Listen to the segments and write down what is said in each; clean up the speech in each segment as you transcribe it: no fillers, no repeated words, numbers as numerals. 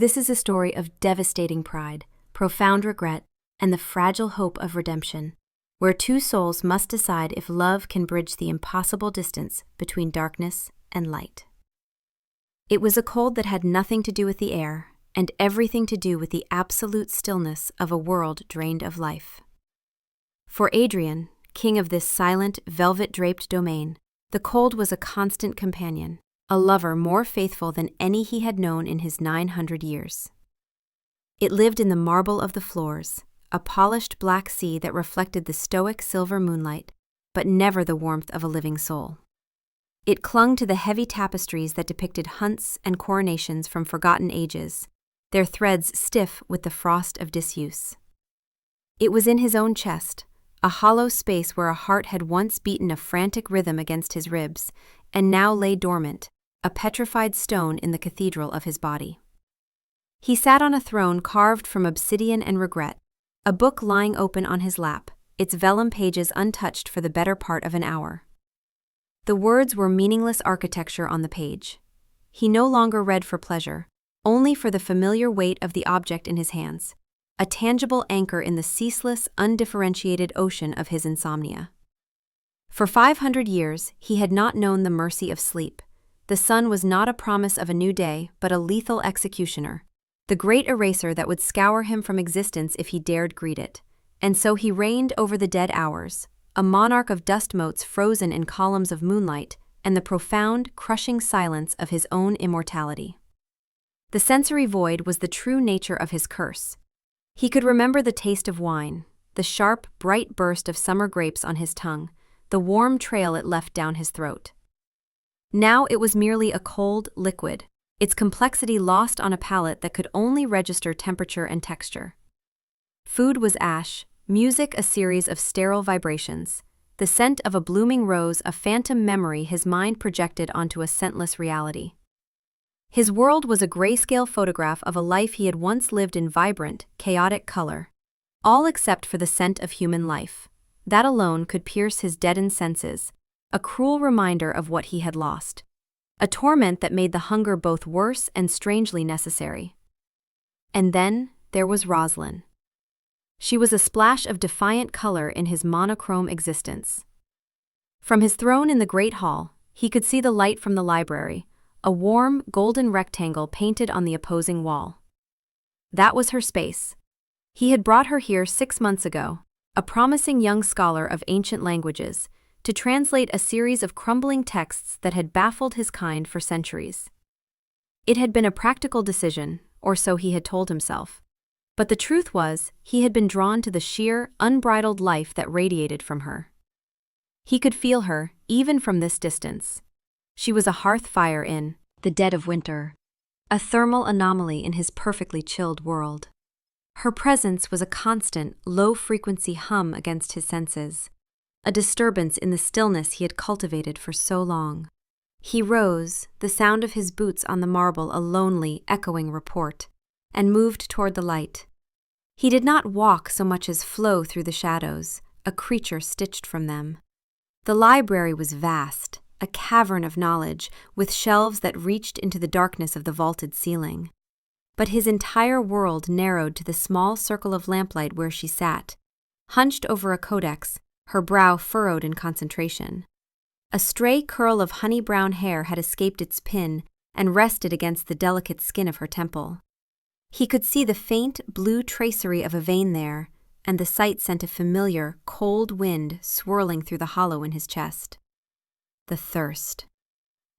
This is a story of devastating pride, profound regret, and the fragile hope of redemption, where two souls must decide if love can bridge the impossible distance between darkness and light. It was a cold that had nothing to do with the air, and everything to do with the absolute stillness of a world drained of life. For Adrian, king of this silent, velvet-draped domain, the cold was a constant companion, a lover more faithful than any he had known in his 900 years. It lived in the marble of the floors, a polished black sea that reflected the stoic silver moonlight, but never the warmth of a living soul. It clung to the heavy tapestries that depicted hunts and coronations from forgotten ages, their threads stiff with the frost of disuse. It was in his own chest, a hollow space where a heart had once beaten a frantic rhythm against his ribs, and now lay dormant, a petrified stone in the cathedral of his body. He sat on a throne carved from obsidian and regret, a book lying open on his lap, its vellum pages untouched for the better part of an hour. The words were meaningless architecture on the page. He no longer read for pleasure, only for the familiar weight of the object in his hands, a tangible anchor in the ceaseless, undifferentiated ocean of his insomnia. For 500 years, he had not known the mercy of sleep. The sun was not a promise of a new day, but a lethal executioner, the great eraser that would scour him from existence if he dared greet it. And so he reigned over the dead hours, a monarch of dust motes frozen in columns of moonlight, and the profound, crushing silence of his own immortality. The sensory void was the true nature of his curse. He could remember the taste of wine, the sharp, bright burst of summer grapes on his tongue, the warm trail it left down his throat. Now it was merely a cold liquid, its complexity lost on a palate that could only register temperature and texture. Food was ash, music a series of sterile vibrations, the scent of a blooming rose a phantom memory his mind projected onto a scentless reality. His world was a grayscale photograph of a life he had once lived in vibrant, chaotic color, all except for the scent of human life. That alone could pierce his deadened senses, a cruel reminder of what he had lost, a torment that made the hunger both worse and strangely necessary. And then there was Rosalind. She was a splash of defiant color in his monochrome existence. From his throne in the great hall, he could see the light from the library, a warm, golden rectangle painted on the opposing wall. That was her space. He had brought her here 6 months ago, a promising young scholar of ancient languages, to translate a series of crumbling texts that had baffled his kind for centuries. It had been a practical decision, or so he had told himself. But the truth was, he had been drawn to the sheer, unbridled life that radiated from her. He could feel her, even from this distance. She was a hearth fire in the dead of winter, a thermal anomaly in his perfectly chilled world. Her presence was a constant, low-frequency hum against his senses, a disturbance in the stillness he had cultivated for so long. He rose, the sound of his boots on the marble a lonely, echoing report, and moved toward the light. He did not walk so much as flow through the shadows, a creature stitched from them. The library was vast, a cavern of knowledge, with shelves that reached into the darkness of the vaulted ceiling. But his entire world narrowed to the small circle of lamplight where she sat, hunched over a codex, her brow furrowed in concentration. A stray curl of honey-brown hair had escaped its pin and rested against the delicate skin of her temple. He could see the faint, blue tracery of a vein there, and the sight sent a familiar, cold wind swirling through the hollow in his chest. The thirst.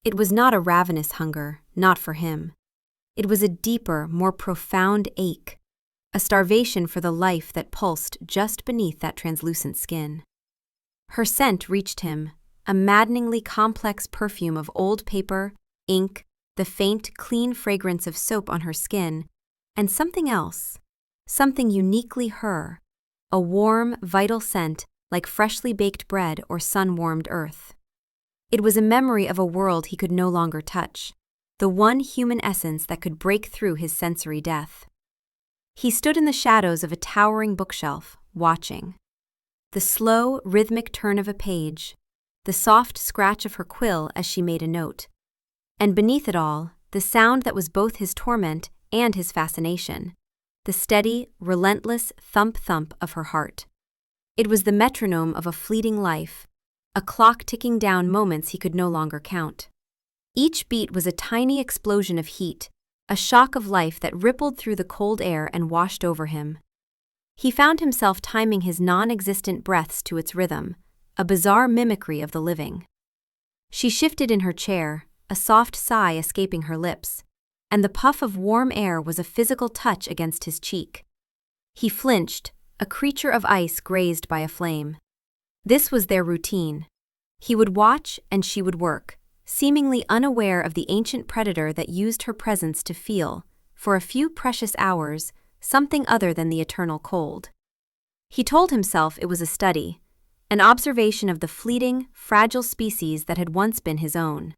It was not a ravenous hunger, not for him. It was a deeper, more profound ache, a starvation for the life that pulsed just beneath that translucent skin. Her scent reached him, a maddeningly complex perfume of old paper, ink, the faint, clean fragrance of soap on her skin, and something else, something uniquely her, a warm, vital scent like freshly baked bread or sun-warmed earth. It was a memory of a world he could no longer touch, the one human essence that could break through his sensory death. He stood in the shadows of a towering bookshelf, watching. The slow, rhythmic turn of a page, the soft scratch of her quill as she made a note, and beneath it all, the sound that was both his torment and his fascination, the steady, relentless thump-thump of her heart. It was the metronome of a fleeting life, a clock ticking down moments he could no longer count. Each beat was a tiny explosion of heat, a shock of life that rippled through the cold air and washed over him. He found himself timing his non-existent breaths to its rhythm, a bizarre mimicry of the living. She shifted in her chair, a soft sigh escaping her lips, and the puff of warm air was a physical touch against his cheek. He flinched, a creature of ice grazed by a flame. This was their routine. He would watch and she would work, seemingly unaware of the ancient predator that used her presence to feel, for a few precious hours, something other than the eternal cold. He told himself it was a study, an observation of the fleeting, fragile species that had once been his own.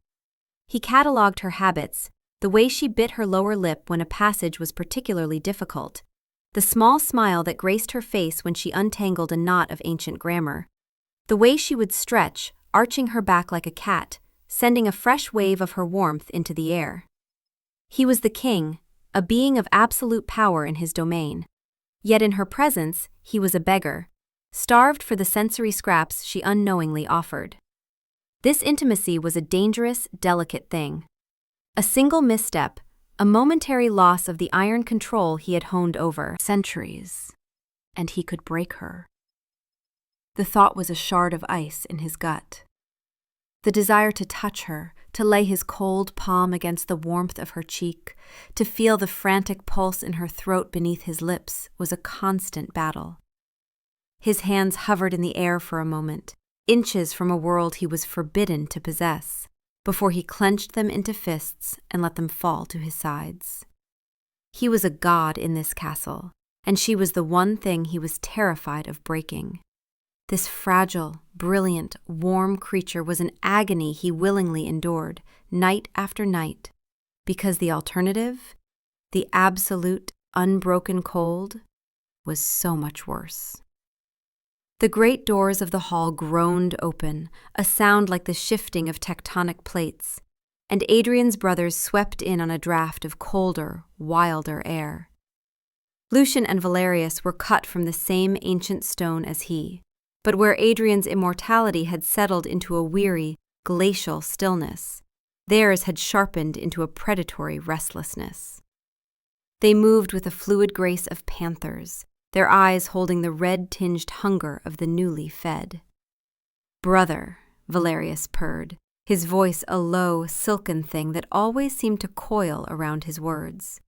He catalogued her habits, the way she bit her lower lip when a passage was particularly difficult, the small smile that graced her face when she untangled a knot of ancient grammar, the way she would stretch, arching her back like a cat, sending a fresh wave of her warmth into the air. He was the king, a being of absolute power in his domain. Yet in her presence, he was a beggar, starved for the sensory scraps she unknowingly offered. This intimacy was a dangerous, delicate thing. A single misstep, a momentary loss of the iron control he had honed over centuries, and he could break her. The thought was a shard of ice in his gut. The desire to touch her, to lay his cold palm against the warmth of her cheek, to feel the frantic pulse in her throat beneath his lips, was a constant battle. His hands hovered in the air for a moment, inches from a world he was forbidden to possess, before he clenched them into fists and let them fall to his sides. He was a god in this castle, and she was the one thing he was terrified of breaking. This fragile, brilliant, warm creature was an agony he willingly endured, night after night, because the alternative, the absolute, unbroken cold, was so much worse. The great doors of the hall groaned open, a sound like the shifting of tectonic plates, and Adrian's brothers swept in on a draft of colder, wilder air. Lucian and Valerius were cut from the same ancient stone as he, but where Adrian's immortality had settled into a weary, glacial stillness, theirs had sharpened into a predatory restlessness. They moved with the fluid grace of panthers, their eyes holding the red-tinged hunger of the newly fed. "Brother," Valerius purred, his voice a low, silken thing that always seemed to coil around his words.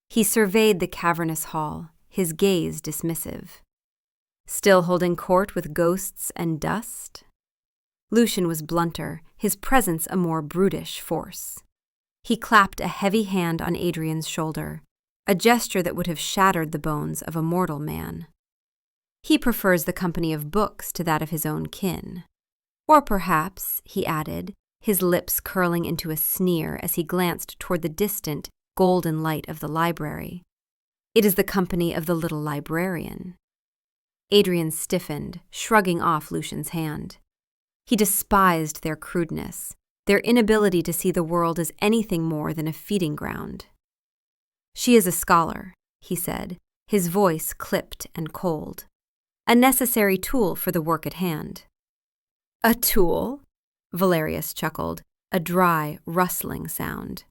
He surveyed the cavernous hall, his gaze dismissive. "Still holding court with ghosts and dust?" Lucian was blunter, his presence a more brutish force. He clapped a heavy hand on Adrian's shoulder, a gesture that would have shattered the bones of a mortal man. "He prefers the company of books to that of his own kin. Or perhaps," he added, his lips curling into a sneer as he glanced toward the distant, golden light of the library, "it is the company of the little librarian." Adrian stiffened, shrugging off Lucian's hand. He despised their crudeness, their inability to see the world as anything more than a feeding ground. "She is a scholar," he said, his voice clipped and cold. "A necessary tool for the work at hand." "A tool?" Valerius chuckled, a dry, rustling sound.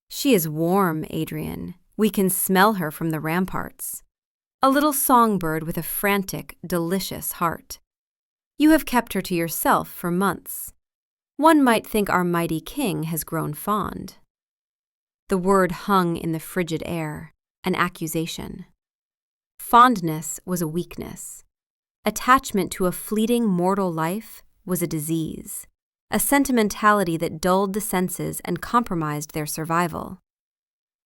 "She is warm, Adrian. We can smell her from the ramparts. A little songbird with a frantic, delicious heart. You have kept her to yourself for months. One might think our mighty king has grown fond." The word hung in the frigid air, an accusation. Fondness was a weakness. Attachment to a fleeting mortal life was a disease, a sentimentality that dulled the senses and compromised their survival.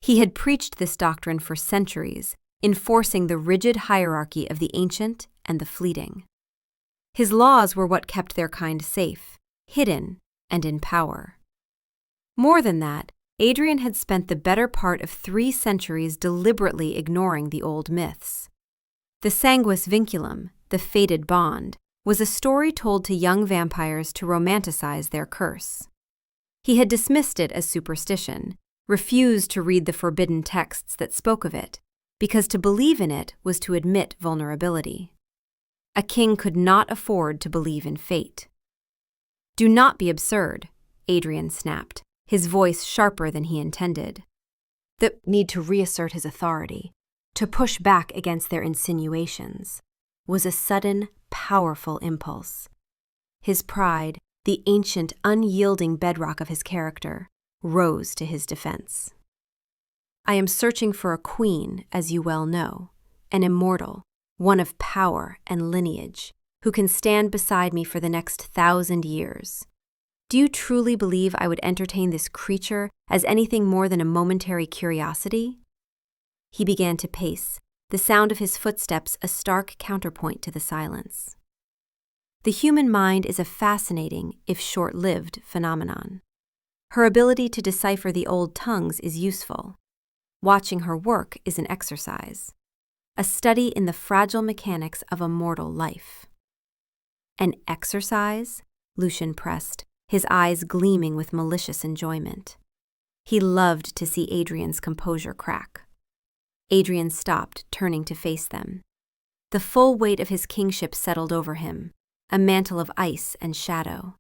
He had preached this doctrine for centuries, enforcing the rigid hierarchy of the ancient and the fleeting. His laws were what kept their kind safe, hidden, and in power. More than that, Adrian had spent the better part of 3 centuries deliberately ignoring the old myths. The sanguis vinculum, the fated bond, was a story told to young vampires to romanticize their curse. He had dismissed it as superstition, refused to read the forbidden texts that spoke of it, because to believe in it was to admit vulnerability. A king could not afford to believe in fate. "Do not be absurd," Adrian snapped, his voice sharper than he intended. The need to reassert his authority, to push back against their insinuations, was a sudden, powerful impulse. His pride, the ancient, unyielding bedrock of his character, rose to his defense. "I am searching for a queen, as you well know, an immortal, one of power and lineage, who can stand beside me for the next 1,000 years. Do you truly believe I would entertain this creature as anything more than a momentary curiosity?" He began to pace, the sound of his footsteps a stark counterpoint to the silence. The human mind is a fascinating, if short-lived, phenomenon. Her ability to decipher the old tongues is useful. Watching her work is an exercise, a study in the fragile mechanics of a mortal life. "An exercise?" Lucian pressed, his eyes gleaming with malicious enjoyment. He loved to see Adrian's composure crack. Adrian stopped, turning to face them. The full weight of his kingship settled over him, a mantle of ice and shadow.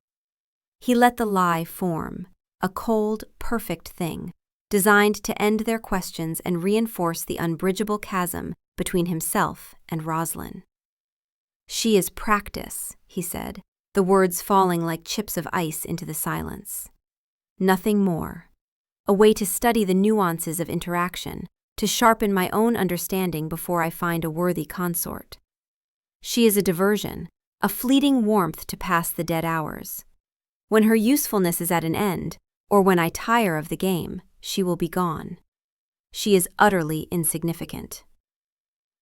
He let the lie form, a cold, perfect thing, designed to end their questions and reinforce the unbridgeable chasm between himself and Rosalind. "She is practice," he said, the words falling like chips of ice into the silence. "Nothing more. A way to study the nuances of interaction, to sharpen my own understanding before I find a worthy consort. She is a diversion, a fleeting warmth to pass the dead hours. When her usefulness is at an end, or when I tire of the game, she will be gone. She is utterly insignificant."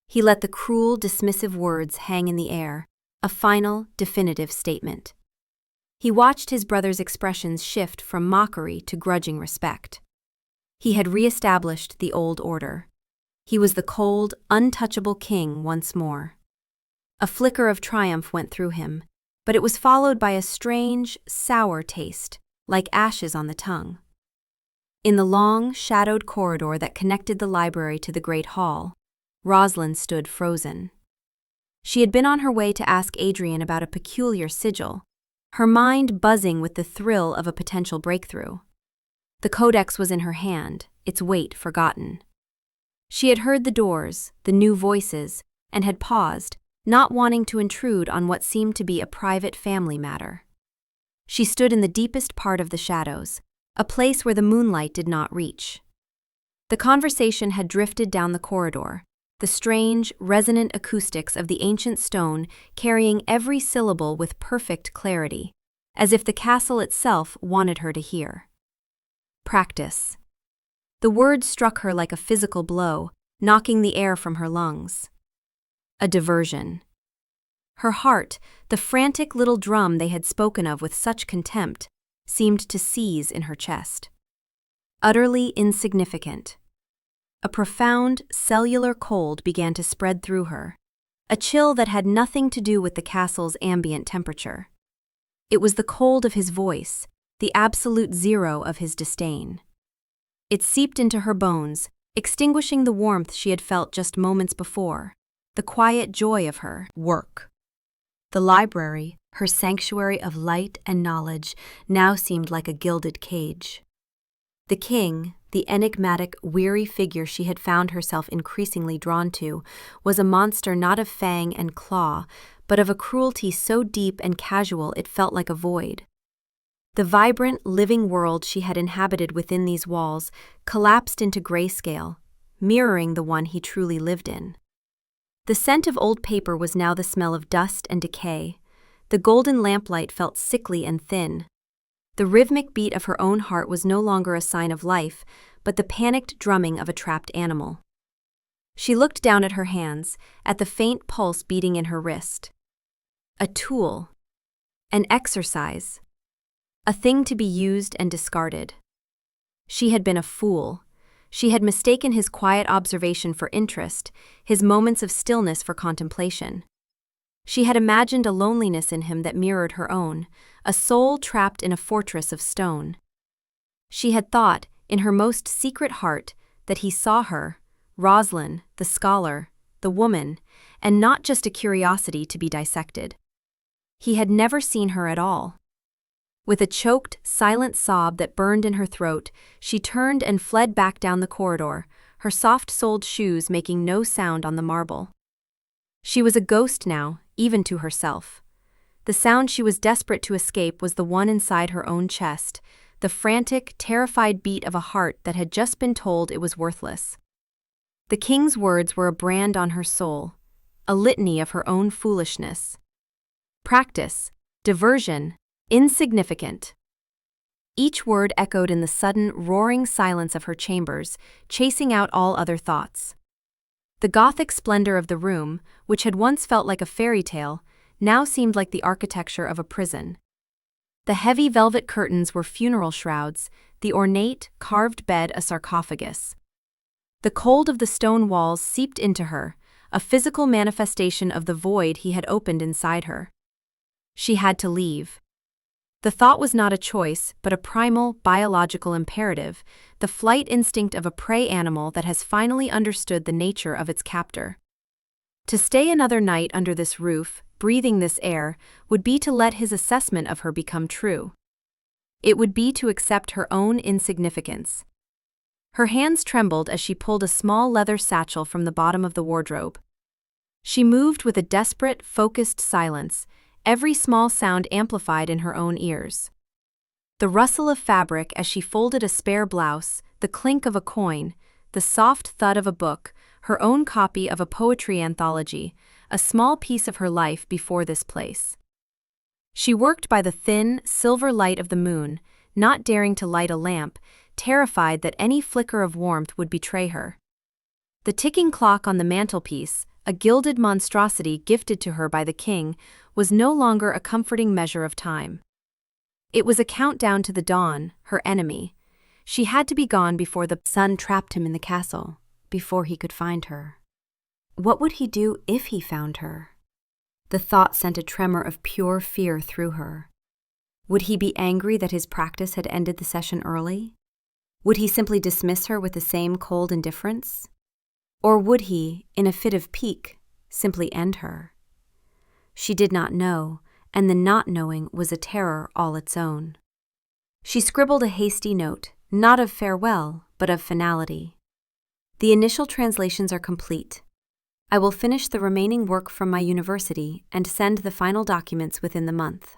He let the cruel, dismissive words hang in the air, a final, definitive statement. He watched his brother's expressions shift from mockery to grudging respect. He had re-established the old order. He was the cold, untouchable king once more. A flicker of triumph went through him, but it was followed by a strange, sour taste, like ashes on the tongue. In the long, shadowed corridor that connected the library to the great hall, Rosalind stood frozen. She had been on her way to ask Adrian about a peculiar sigil, her mind buzzing with the thrill of a potential breakthrough. The codex was in her hand, its weight forgotten. She had heard the doors, the new voices, and had paused, not wanting to intrude on what seemed to be a private family matter. She stood in the deepest part of the shadows, a place where the moonlight did not reach. The conversation had drifted down the corridor, the strange, resonant acoustics of the ancient stone carrying every syllable with perfect clarity, as if the castle itself wanted her to hear. Practice. The word struck her like a physical blow, knocking the air from her lungs. A diversion. Her heart, the frantic little drum they had spoken of with such contempt, seemed to seize in her chest. Utterly insignificant. A profound, cellular cold began to spread through her, a chill that had nothing to do with the castle's ambient temperature. It was the cold of his voice, the absolute zero of his disdain. It seeped into her bones, extinguishing the warmth she had felt just moments before, the quiet joy of her work. The library, her sanctuary of light and knowledge, now seemed like a gilded cage. The king, the enigmatic, weary figure she had found herself increasingly drawn to, was a monster not of fang and claw, but of a cruelty so deep and casual it felt like a void. The vibrant, living world she had inhabited within these walls collapsed into grayscale, mirroring the one he truly lived in. The scent of old paper was now the smell of dust and decay. The golden lamplight felt sickly and thin. The rhythmic beat of her own heart was no longer a sign of life, but the panicked drumming of a trapped animal. She looked down at her hands, at the faint pulse beating in her wrist. A tool. An exercise. A thing to be used and discarded. She had been a fool. She had mistaken his quiet observation for interest, his moments of stillness for contemplation. She had imagined a loneliness in him that mirrored her own, a soul trapped in a fortress of stone. She had thought, in her most secret heart, that he saw her, Rosalind, the scholar, the woman, and not just a curiosity to be dissected. He had never seen her at all. With a choked, silent sob that burned in her throat, she turned and fled back down the corridor, her soft-soled shoes making no sound on the marble. She was a ghost now, even to herself. The sound she was desperate to escape was the one inside her own chest, the frantic, terrified beat of a heart that had just been told it was worthless. The king's words were a brand on her soul, a litany of her own foolishness. Practice, diversion, insignificant. Each word echoed in the sudden, roaring silence of her chambers, chasing out all other thoughts. The Gothic splendor of the room, which had once felt like a fairy tale, now seemed like the architecture of a prison. The heavy velvet curtains were funeral shrouds, the ornate, carved bed a sarcophagus. The cold of the stone walls seeped into her, a physical manifestation of the void he had opened inside her. She had to leave. The thought was not a choice, but a primal, biological imperative, the flight instinct of a prey animal that has finally understood the nature of its captor. To stay another night under this roof, breathing this air, would be to let his assessment of her become true. It would be to accept her own insignificance. Her hands trembled as she pulled a small leather satchel from the bottom of the wardrobe. She moved with a desperate, focused silence, every small sound amplified in her own ears. The rustle of fabric as she folded a spare blouse, the clink of a coin, the soft thud of a book, her own copy of a poetry anthology, a small piece of her life before this place. She worked by the thin, silver light of the moon, not daring to light a lamp, terrified that any flicker of warmth would betray her. The ticking clock on the mantelpiece, a gilded monstrosity gifted to her by the king, was no longer a comforting measure of time. It was a countdown to the dawn, her enemy. She had to be gone before the sun trapped him in the castle, before he could find her. What would he do if he found her? The thought sent a tremor of pure fear through her. Would he be angry that his practice had ended the session early? Would he simply dismiss her with the same cold indifference? Or would he, in a fit of pique, simply end her? She did not know, and the not knowing was a terror all its own. She scribbled a hasty note, not of farewell, but of finality. The initial translations are complete. I will finish the remaining work from my university and send the final documents within the month.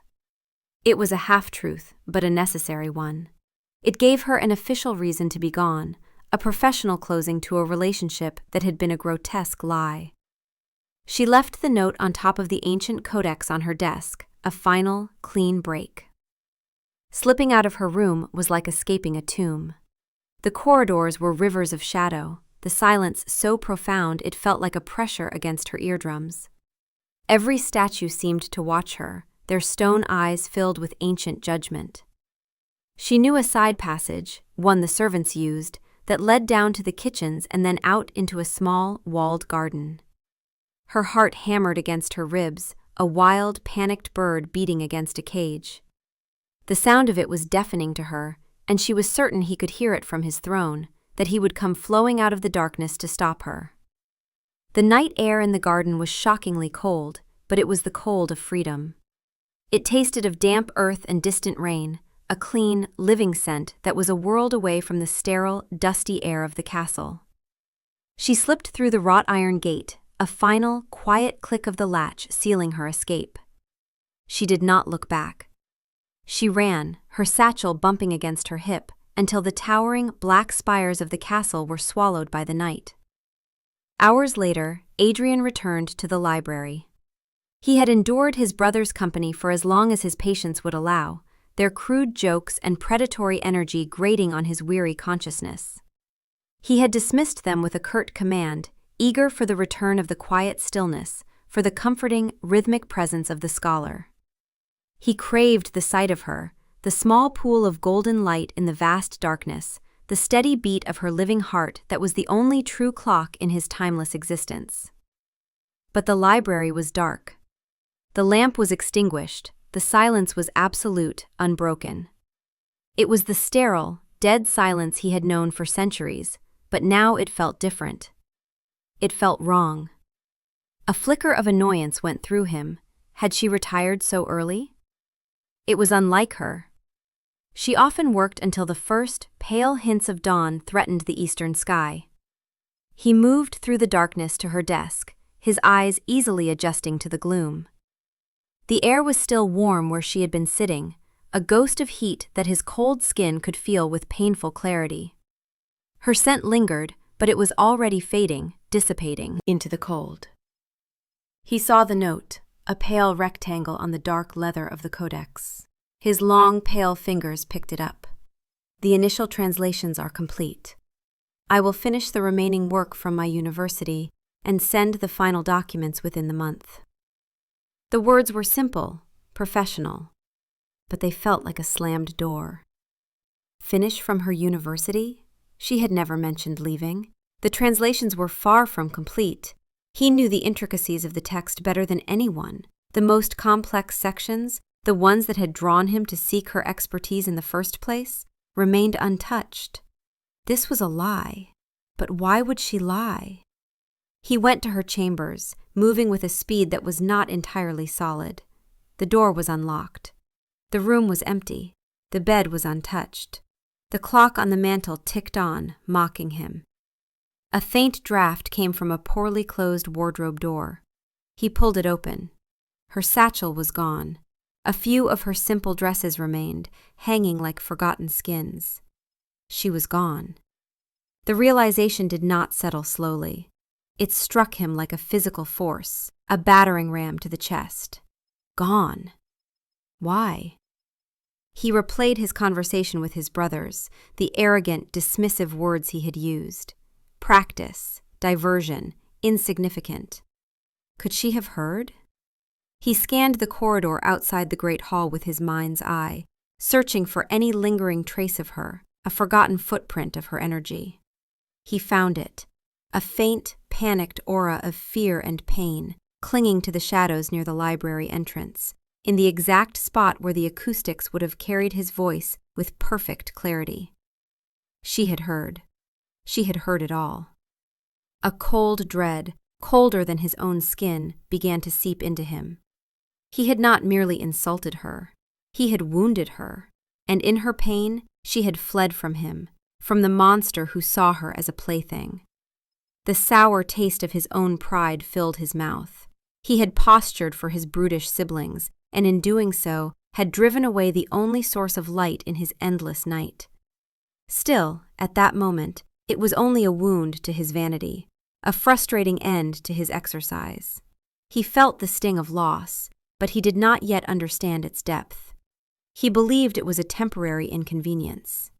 It was a half-truth, but a necessary one. It gave her an official reason to be gone, a professional closing to a relationship that had been a grotesque lie. She left the note on top of the ancient codex on her desk, a final, clean break. Slipping out of her room was like escaping a tomb. The corridors were rivers of shadow, the silence so profound it felt like a pressure against her eardrums. Every statue seemed to watch her, their stone eyes filled with ancient judgment. She knew a side passage, one the servants used, that led down to the kitchens and then out into a small, walled garden. Her heart hammered against her ribs, a wild, panicked bird beating against a cage. The sound of it was deafening to her, and she was certain he could hear it from his throne, that he would come flowing out of the darkness to stop her. The night air in the garden was shockingly cold, but it was the cold of freedom. It tasted of damp earth and distant rain, a clean, living scent that was a world away from the sterile, dusty air of the castle. She slipped through the wrought iron gate, a final, quiet click of the latch sealing her escape. She did not look back. She ran, her satchel bumping against her hip, until the towering, black spires of the castle were swallowed by the night. Hours later, Adrian returned to the library. He had endured his brother's company for as long as his patience would allow, their crude jokes and predatory energy grating on his weary consciousness. He had dismissed them with a curt command, eager for the return of the quiet stillness, for the comforting, rhythmic presence of the scholar. He craved the sight of her, the small pool of golden light in the vast darkness, the steady beat of her living heart that was the only true clock in his timeless existence. But the library was dark. The lamp was extinguished, the silence was absolute, unbroken. It was the sterile, dead silence he had known for centuries, but now it felt different. It felt wrong. A flicker of annoyance went through him. Had she retired so early? It was unlike her. She often worked until the first, pale hints of dawn threatened the eastern sky. He moved through the darkness to her desk, his eyes easily adjusting to the gloom. The air was still warm where she had been sitting, a ghost of heat that his cold skin could feel with painful clarity. Her scent lingered, but it was already fading, dissipating into the cold. He saw the note, a pale rectangle on the dark leather of the codex. His long, pale fingers picked it up. The initial translations are complete. I will finish the remaining work from my university and send the final documents within the month. The words were simple, professional, but they felt like a slammed door. Finish from her university? She had never mentioned leaving. The translations were far from complete. He knew the intricacies of the text better than anyone. The most complex sections, the ones that had drawn him to seek her expertise in the first place, remained untouched. This was a lie. But why would she lie? He went to her chambers, moving with a speed that was not entirely solid. The door was unlocked. The room was empty. The bed was untouched. The clock on the mantel ticked on, mocking him. A faint draft came from a poorly closed wardrobe door. He pulled it open. Her satchel was gone. A few of her simple dresses remained, hanging like forgotten skins. She was gone. The realization did not settle slowly. It struck him like a physical force, a battering ram to the chest. Gone. Why? He replayed his conversation with his brothers, the arrogant, dismissive words he had used. Practice, diversion, insignificant. Could she have heard? He scanned the corridor outside the great hall with his mind's eye, searching for any lingering trace of her, a forgotten footprint of her energy. He found it, a faint, panicked aura of fear and pain, clinging to the shadows near the library entrance, in the exact spot where the acoustics would have carried his voice with perfect clarity. She had heard. She had heard it all. A cold dread, colder than his own skin, began to seep into him. He had not merely insulted her. He had wounded her, and in her pain, she had fled from him, from the monster who saw her as a plaything. The sour taste of his own pride filled his mouth. He had postured for his brutish siblings, and in doing so, had driven away the only source of light in his endless night. Still, at that moment, it was only a wound to his vanity, a frustrating end to his exercise. He felt the sting of loss, but he did not yet understand its depth. He believed it was a temporary inconvenience.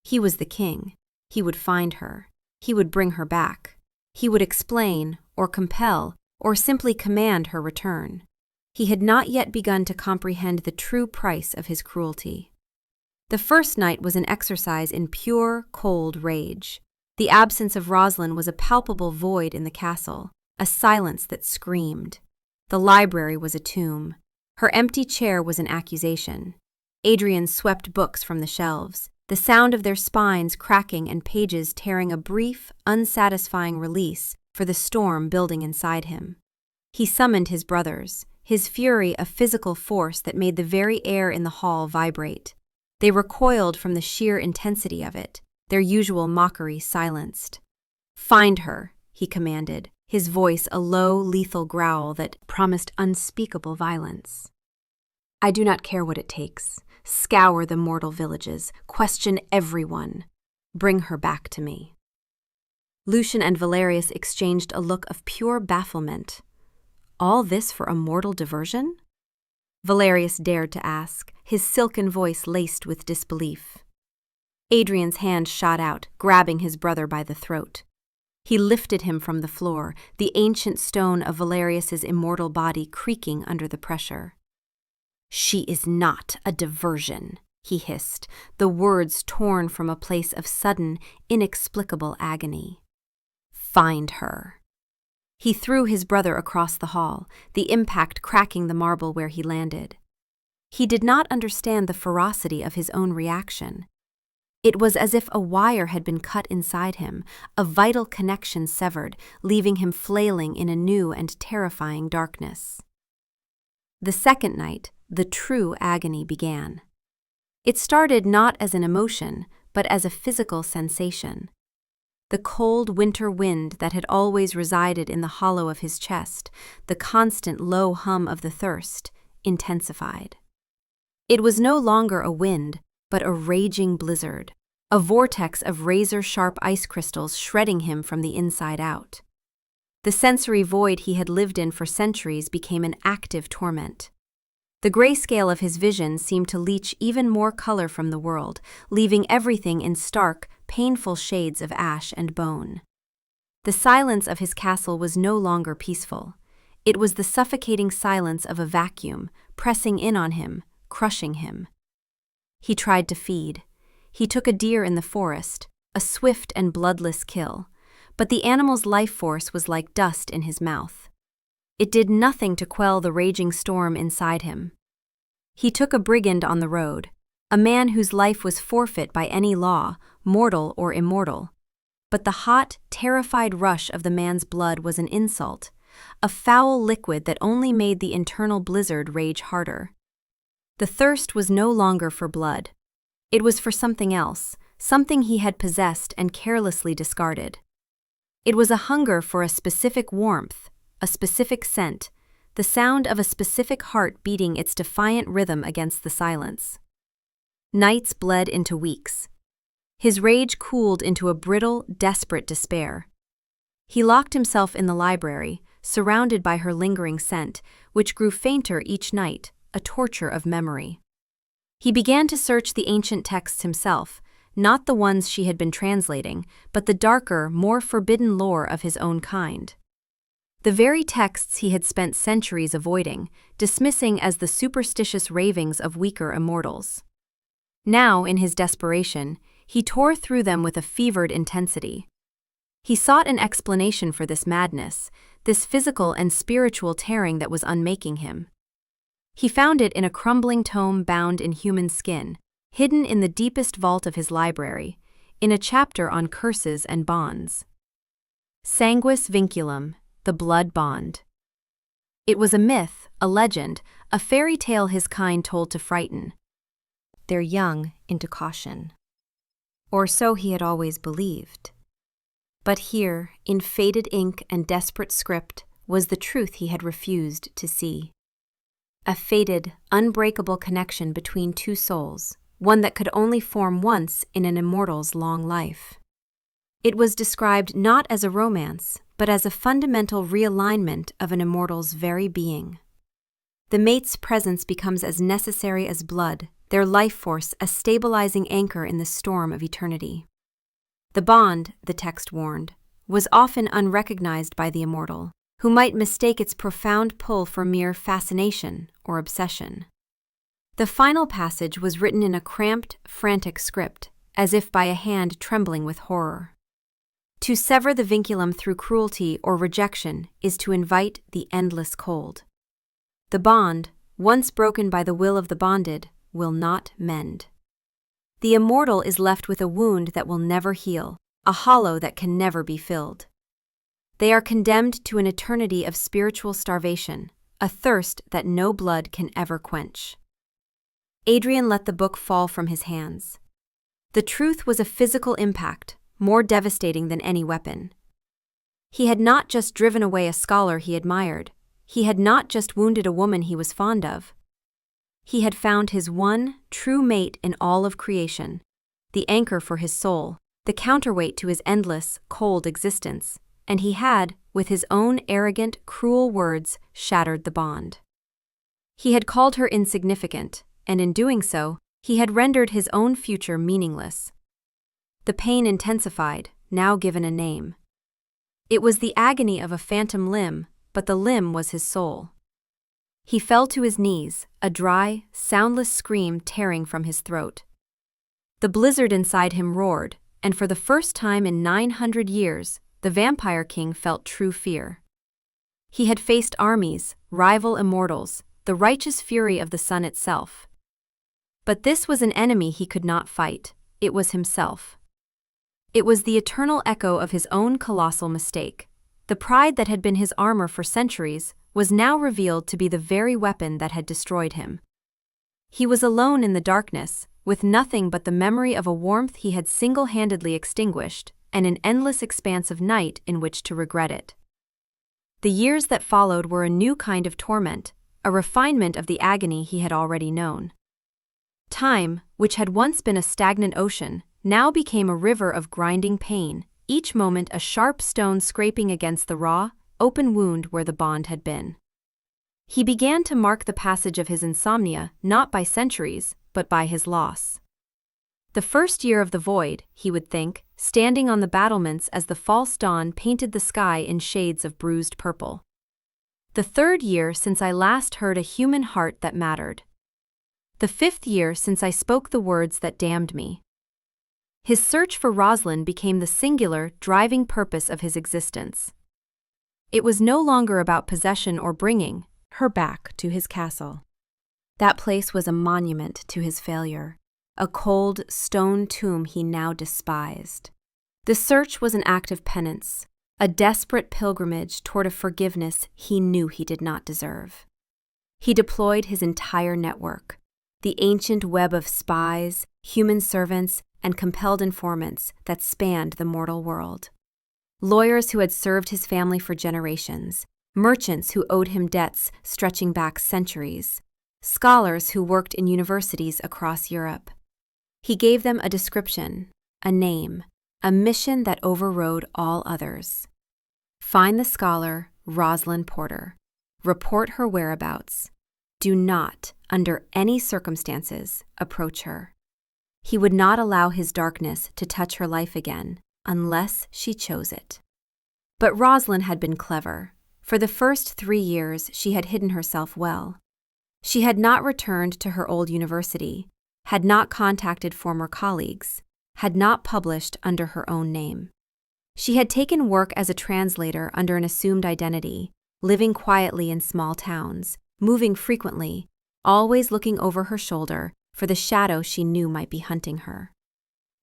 He was the king. He would find her. He would bring her back. He would explain, or compel, or simply command her return. He had not yet begun to comprehend the true price of his cruelty. The first night was an exercise in pure, cold rage. The absence of Rosalind was a palpable void in the castle, a silence that screamed. The library was a tomb. Her empty chair was an accusation. Adrian swept books from the shelves, the sound of their spines cracking and pages tearing a brief, unsatisfying release for the storm building inside him. He summoned his brothers, his fury a physical force that made the very air in the hall vibrate. They recoiled from the sheer intensity of it, their usual mockery silenced. "Find her," he commanded, his voice a low, lethal growl that promised unspeakable violence. "I do not care what it takes. Scour the mortal villages, question everyone. Bring her back to me." Lucian and Valerius exchanged a look of pure bafflement. All this for a mortal diversion? Valerius dared to ask, his silken voice laced with disbelief. Adrian's hand shot out, grabbing his brother by the throat. He lifted him from the floor, the ancient stone of Valerius's immortal body creaking under the pressure. "She is not a diversion," he hissed, the words torn from a place of sudden, inexplicable agony. "Find her." He threw his brother across the hall, the impact cracking the marble where he landed. He did not understand the ferocity of his own reaction. It was as if a wire had been cut inside him, a vital connection severed, leaving him flailing in a new and terrifying darkness. The second night, the true agony began. It started not as an emotion, but as a physical sensation. The cold winter wind that had always resided in the hollow of his chest, the constant low hum of the thirst, intensified. It was no longer a wind, but a raging blizzard, a vortex of razor-sharp ice crystals shredding him from the inside out. The sensory void he had lived in for centuries became an active torment. The grayscale of his vision seemed to leach even more color from the world, leaving everything in stark, painful shades of ash and bone. The silence of his castle was no longer peaceful. It was the suffocating silence of a vacuum, pressing in on him, crushing him. He tried to feed. He took a deer in the forest, a swift and bloodless kill, but the animal's life force was like dust in his mouth. It did nothing to quell the raging storm inside him. He took a brigand on the road, a man whose life was forfeit by any law, mortal or immortal. But the hot, terrified rush of the man's blood was an insult, a foul liquid that only made the internal blizzard rage harder. The thirst was no longer for blood. It was for something else, something he had possessed and carelessly discarded. It was a hunger for a specific warmth, a specific scent, the sound of a specific heart beating its defiant rhythm against the silence. Nights bled into weeks. His rage cooled into a brittle, desperate despair. He locked himself in the library, surrounded by her lingering scent, which grew fainter each night, a torture of memory. He began to search the ancient texts himself, not the ones she had been translating, but the darker, more forbidden lore of his own kind. The very texts he had spent centuries avoiding, dismissing as the superstitious ravings of weaker immortals. Now, in his desperation, he tore through them with a fevered intensity. He sought an explanation for this madness, this physical and spiritual tearing that was unmaking him. He found it in a crumbling tome bound in human skin, hidden in the deepest vault of his library, in a chapter on curses and bonds. Sanguis vinculum, the blood bond. It was a myth, a legend, a fairy tale his kind told to frighten their young into caution. Or so he had always believed. But here, in faded ink and desperate script, was the truth he had refused to see. A fated, unbreakable connection between two souls, one that could only form once in an immortal's long life. It was described not as a romance, but as a fundamental realignment of an immortal's very being. The mate's presence becomes as necessary as blood, their life force a stabilizing anchor in the storm of eternity. The bond, the text warned, was often unrecognized by the immortal, who might mistake its profound pull for mere fascination or obsession. The final passage was written in a cramped, frantic script, as if by a hand trembling with horror. To sever the vinculum through cruelty or rejection is to invite the endless cold. The bond, once broken by the will of the bonded, will not mend. The immortal is left with a wound that will never heal, a hollow that can never be filled. They are condemned to an eternity of spiritual starvation, a thirst that no blood can ever quench. Adrian let the book fall from his hands. The truth was a physical impact, more devastating than any weapon. He had not just driven away a scholar he admired. He had not just wounded a woman he was fond of. He had found his one true mate in all of creation, the anchor for his soul, the counterweight to his endless, cold existence, and he had, with his own arrogant, cruel words, shattered the bond. He had called her insignificant, and in doing so, he had rendered his own future meaningless. The pain intensified, now given a name. It was the agony of a phantom limb, but the limb was his soul. He fell to his knees, a dry, soundless scream tearing from his throat. The blizzard inside him roared, and for the first time in 900 years, the Vampire King felt true fear. He had faced armies, rival immortals, the righteous fury of the sun itself. But this was an enemy he could not fight, it was himself. It was the eternal echo of his own colossal mistake. The pride that had been his armor for centuries was now revealed to be the very weapon that had destroyed him. He was alone in the darkness, with nothing but the memory of a warmth he had single-handedly extinguished, and an endless expanse of night in which to regret it. The years that followed were a new kind of torment, a refinement of the agony he had already known. Time, which had once been a stagnant ocean, now became a river of grinding pain, each moment a sharp stone scraping against the raw, open wound where the bond had been. He began to mark the passage of his insomnia not by centuries, but by his loss. The first year of the void, he would think, standing on the battlements as the false dawn painted the sky in shades of bruised purple. The third year since I last heard a human heart that mattered. The fifth year since I spoke the words that damned me. His search for Rosalind became the singular, driving purpose of his existence. It was no longer about possession or bringing her back to his castle. That place was a monument to his failure, a cold stone tomb he now despised. The search was an act of penance, a desperate pilgrimage toward a forgiveness he knew he did not deserve. He deployed his entire network, the ancient web of spies, human servants, and compelled informants that spanned the mortal world. Lawyers who had served his family for generations, merchants who owed him debts stretching back centuries, scholars who worked in universities across Europe. He gave them a description, a name, a mission that overrode all others. Find the scholar, Rosalind Porter. Report her whereabouts. Do not, under any circumstances, approach her. He would not allow his darkness to touch her life again, unless she chose it. But Rosalind had been clever. For the first 3 years, she had hidden herself well. She had not returned to her old university, had not contacted former colleagues, had not published under her own name. She had taken work as a translator under an assumed identity, living quietly in small towns, moving frequently, always looking over her shoulder for the shadow she knew might be hunting her.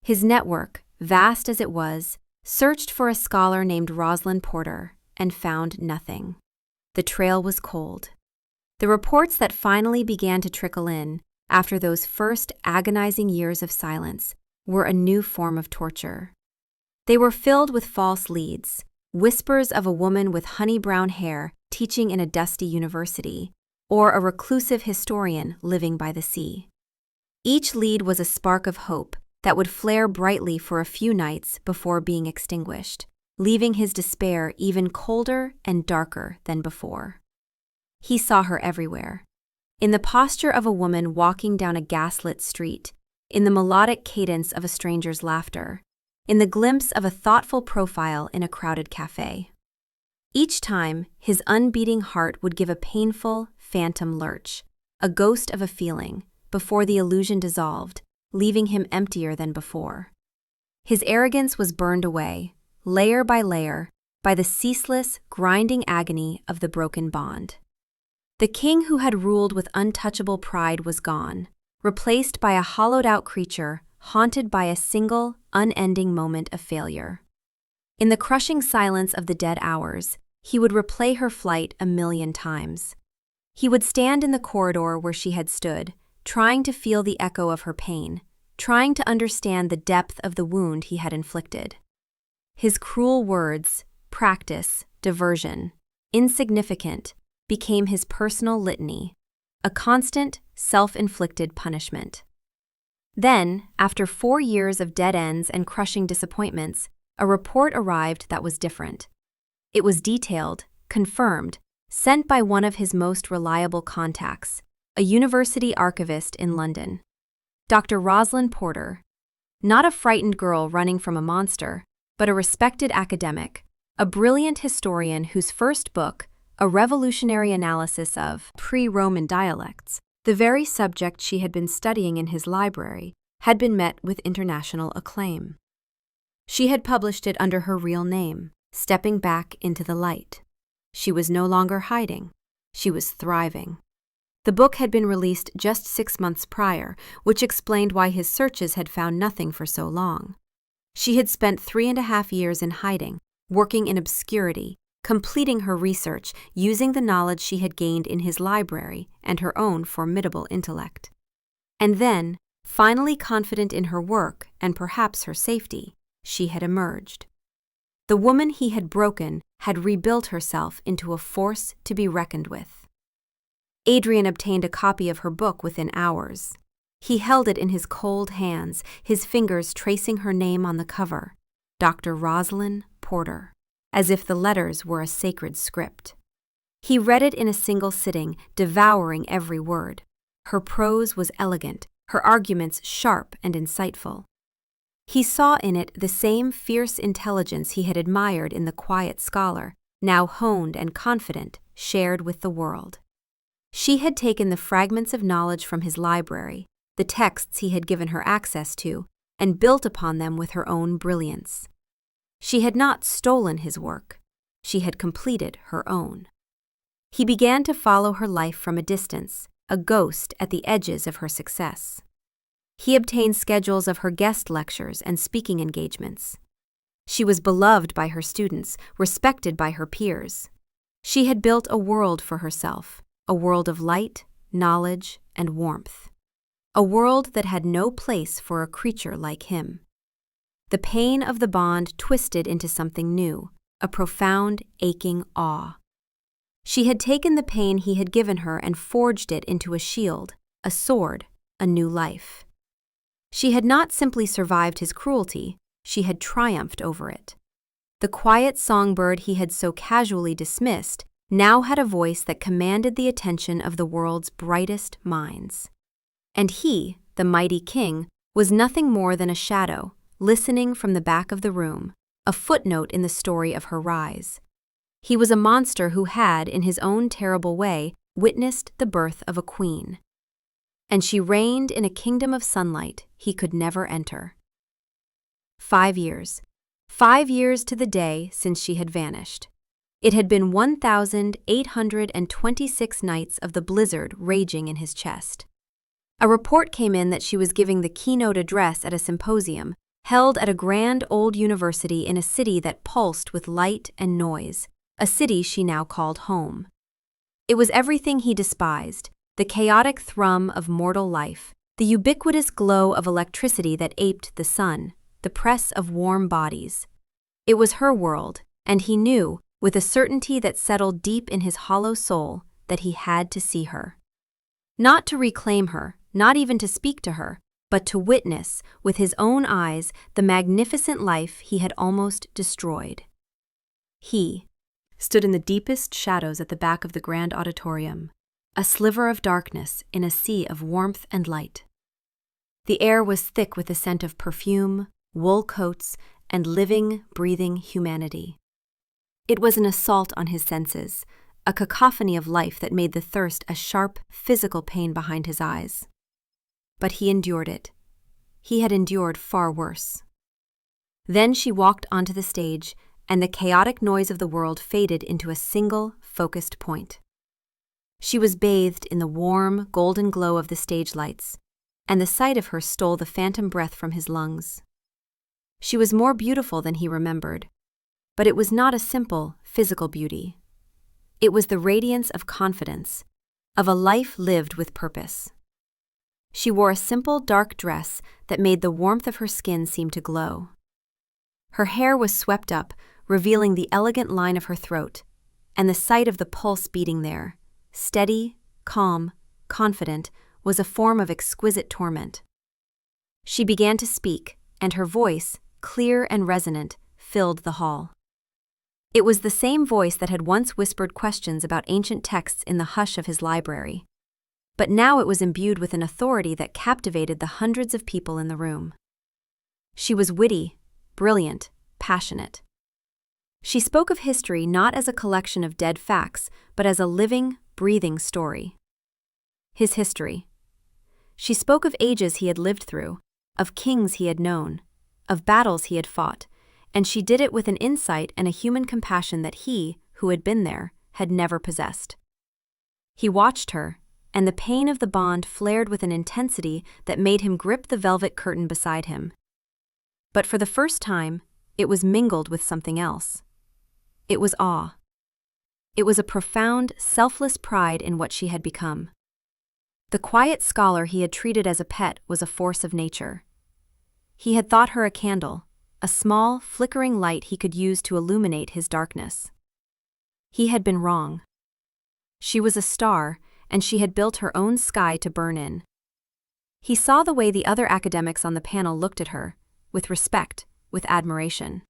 His network, vast as it was, searched for a scholar named Rosalind Porter and found nothing. The trail was cold. The reports that finally began to trickle in, after those first agonizing years of silence, were a new form of torture. They were filled with false leads, whispers of a woman with honey-brown hair teaching in a dusty university, or a reclusive historian living by the sea. Each lead was a spark of hope that would flare brightly for a few nights before being extinguished, leaving his despair even colder and darker than before. He saw her everywhere. In the posture of a woman walking down a gaslit street, in the melodic cadence of a stranger's laughter, in the glimpse of a thoughtful profile in a crowded cafe. Each time, his unbeating heart would give a painful, phantom lurch, a ghost of a feeling, before the illusion dissolved, leaving him emptier than before. His arrogance was burned away, layer by layer, by the ceaseless, grinding agony of the broken bond. The king who had ruled with untouchable pride was gone, replaced by a hollowed-out creature haunted by a single, unending moment of failure. In the crushing silence of the dead hours, he would replay her flight 1,000,000 times. He would stand in the corridor where she had stood, trying to feel the echo of her pain, trying to understand the depth of the wound he had inflicted. His cruel words, practice, diversion, insignificant, became his personal litany, a constant, self-inflicted punishment. Then, after 4 years of dead ends and crushing disappointments, a report arrived that was different. It was detailed, confirmed, sent by one of his most reliable contacts, a university archivist in London. Dr. Rosalind Porter. Not a frightened girl running from a monster, but a respected academic, a brilliant historian whose first book, a revolutionary analysis of pre-Roman dialects, the very subject she had been studying in his library, had been met with international acclaim. She had published it under her real name, stepping back into the light. She was no longer hiding. She was thriving. The book had been released just 6 months prior, which explained why his searches had found nothing for so long. She had spent 3.5 years in hiding, working in obscurity, completing her research using the knowledge she had gained in his library and her own formidable intellect. And then, finally confident in her work and perhaps her safety, she had emerged. The woman he had broken had rebuilt herself into a force to be reckoned with. Adrian obtained a copy of her book within hours. He held it in his cold hands, his fingers tracing her name on the cover, Dr. Rosalind Porter, as if the letters were a sacred script. He read it in a single sitting, devouring every word. Her prose was elegant, her arguments sharp and insightful. He saw in it the same fierce intelligence he had admired in the quiet scholar, now honed and confident, shared with the world. She had taken the fragments of knowledge from his library, the texts he had given her access to, and built upon them with her own brilliance. She had not stolen his work. She had completed her own. He began to follow her life from a distance, a ghost at the edges of her success. He obtained schedules of her guest lectures and speaking engagements. She was beloved by her students, respected by her peers. She had built a world for herself, a world of light, knowledge, and warmth. A world that had no place for a creature like him. The pain of the bond twisted into something new, a profound, aching awe. She had taken the pain he had given her and forged it into a shield, a sword, a new life. She had not simply survived his cruelty, she had triumphed over it. The quiet songbird he had so casually dismissed now had a voice that commanded the attention of the world's brightest minds. And he, the mighty king, was nothing more than a shadow, listening from the back of the room, a footnote in the story of her rise. He was a monster who had, in his own terrible way, witnessed the birth of a queen. And she reigned in a kingdom of sunlight he could never enter. 5 years. 5 years to the day since she had vanished. It had been 1,826 nights of the blizzard raging in his chest. A report came in that she was giving the keynote address at a symposium held at a grand old university in a city that pulsed with light and noise, a city she now called home. It was everything he despised, the chaotic thrum of mortal life, the ubiquitous glow of electricity that aped the sun, the press of warm bodies. It was her world, and he knew, with a certainty that settled deep in his hollow soul, that he had to see her. Not to reclaim her, not even to speak to her, but to witness, with his own eyes, the magnificent life he had almost destroyed. He stood in the deepest shadows at the back of the grand auditorium, a sliver of darkness in a sea of warmth and light. The air was thick with the scent of perfume, wool coats, and living, breathing humanity. It was an assault on his senses, a cacophony of life that made the thirst a sharp, physical pain behind his eyes. But he endured it. He had endured far worse. Then she walked onto the stage, and the chaotic noise of the world faded into a single, focused point. She was bathed in the warm, golden glow of the stage lights, and the sight of her stole the phantom breath from his lungs. She was more beautiful than he remembered, but it was not a simple, physical beauty. It was the radiance of confidence, of a life lived with purpose. She wore a simple, dark dress that made the warmth of her skin seem to glow. Her hair was swept up, revealing the elegant line of her throat, and the sight of the pulse beating there, steady, calm, confident, was a form of exquisite torment. She began to speak, and her voice, clear and resonant, filled the hall. It was the same voice that had once whispered questions about ancient texts in the hush of his library. But now it was imbued with an authority that captivated the hundreds of people in the room. She was witty, brilliant, passionate. She spoke of history not as a collection of dead facts, but as a living, breathing story. His history. She spoke of ages he had lived through, of kings he had known, of battles he had fought, and she did it with an insight and a human compassion that he, who had been there, had never possessed. He watched her, and the pain of the bond flared with an intensity that made him grip the velvet curtain beside him. But for the first time, it was mingled with something else. It was awe. It was a profound, selfless pride in what she had become. The quiet scholar he had treated as a pet was a force of nature. He had thought her a candle, a small, flickering light he could use to illuminate his darkness. He had been wrong. She was a star, and she had built her own sky to burn in. He saw the way the other academics on the panel looked at her, with respect, with admiration.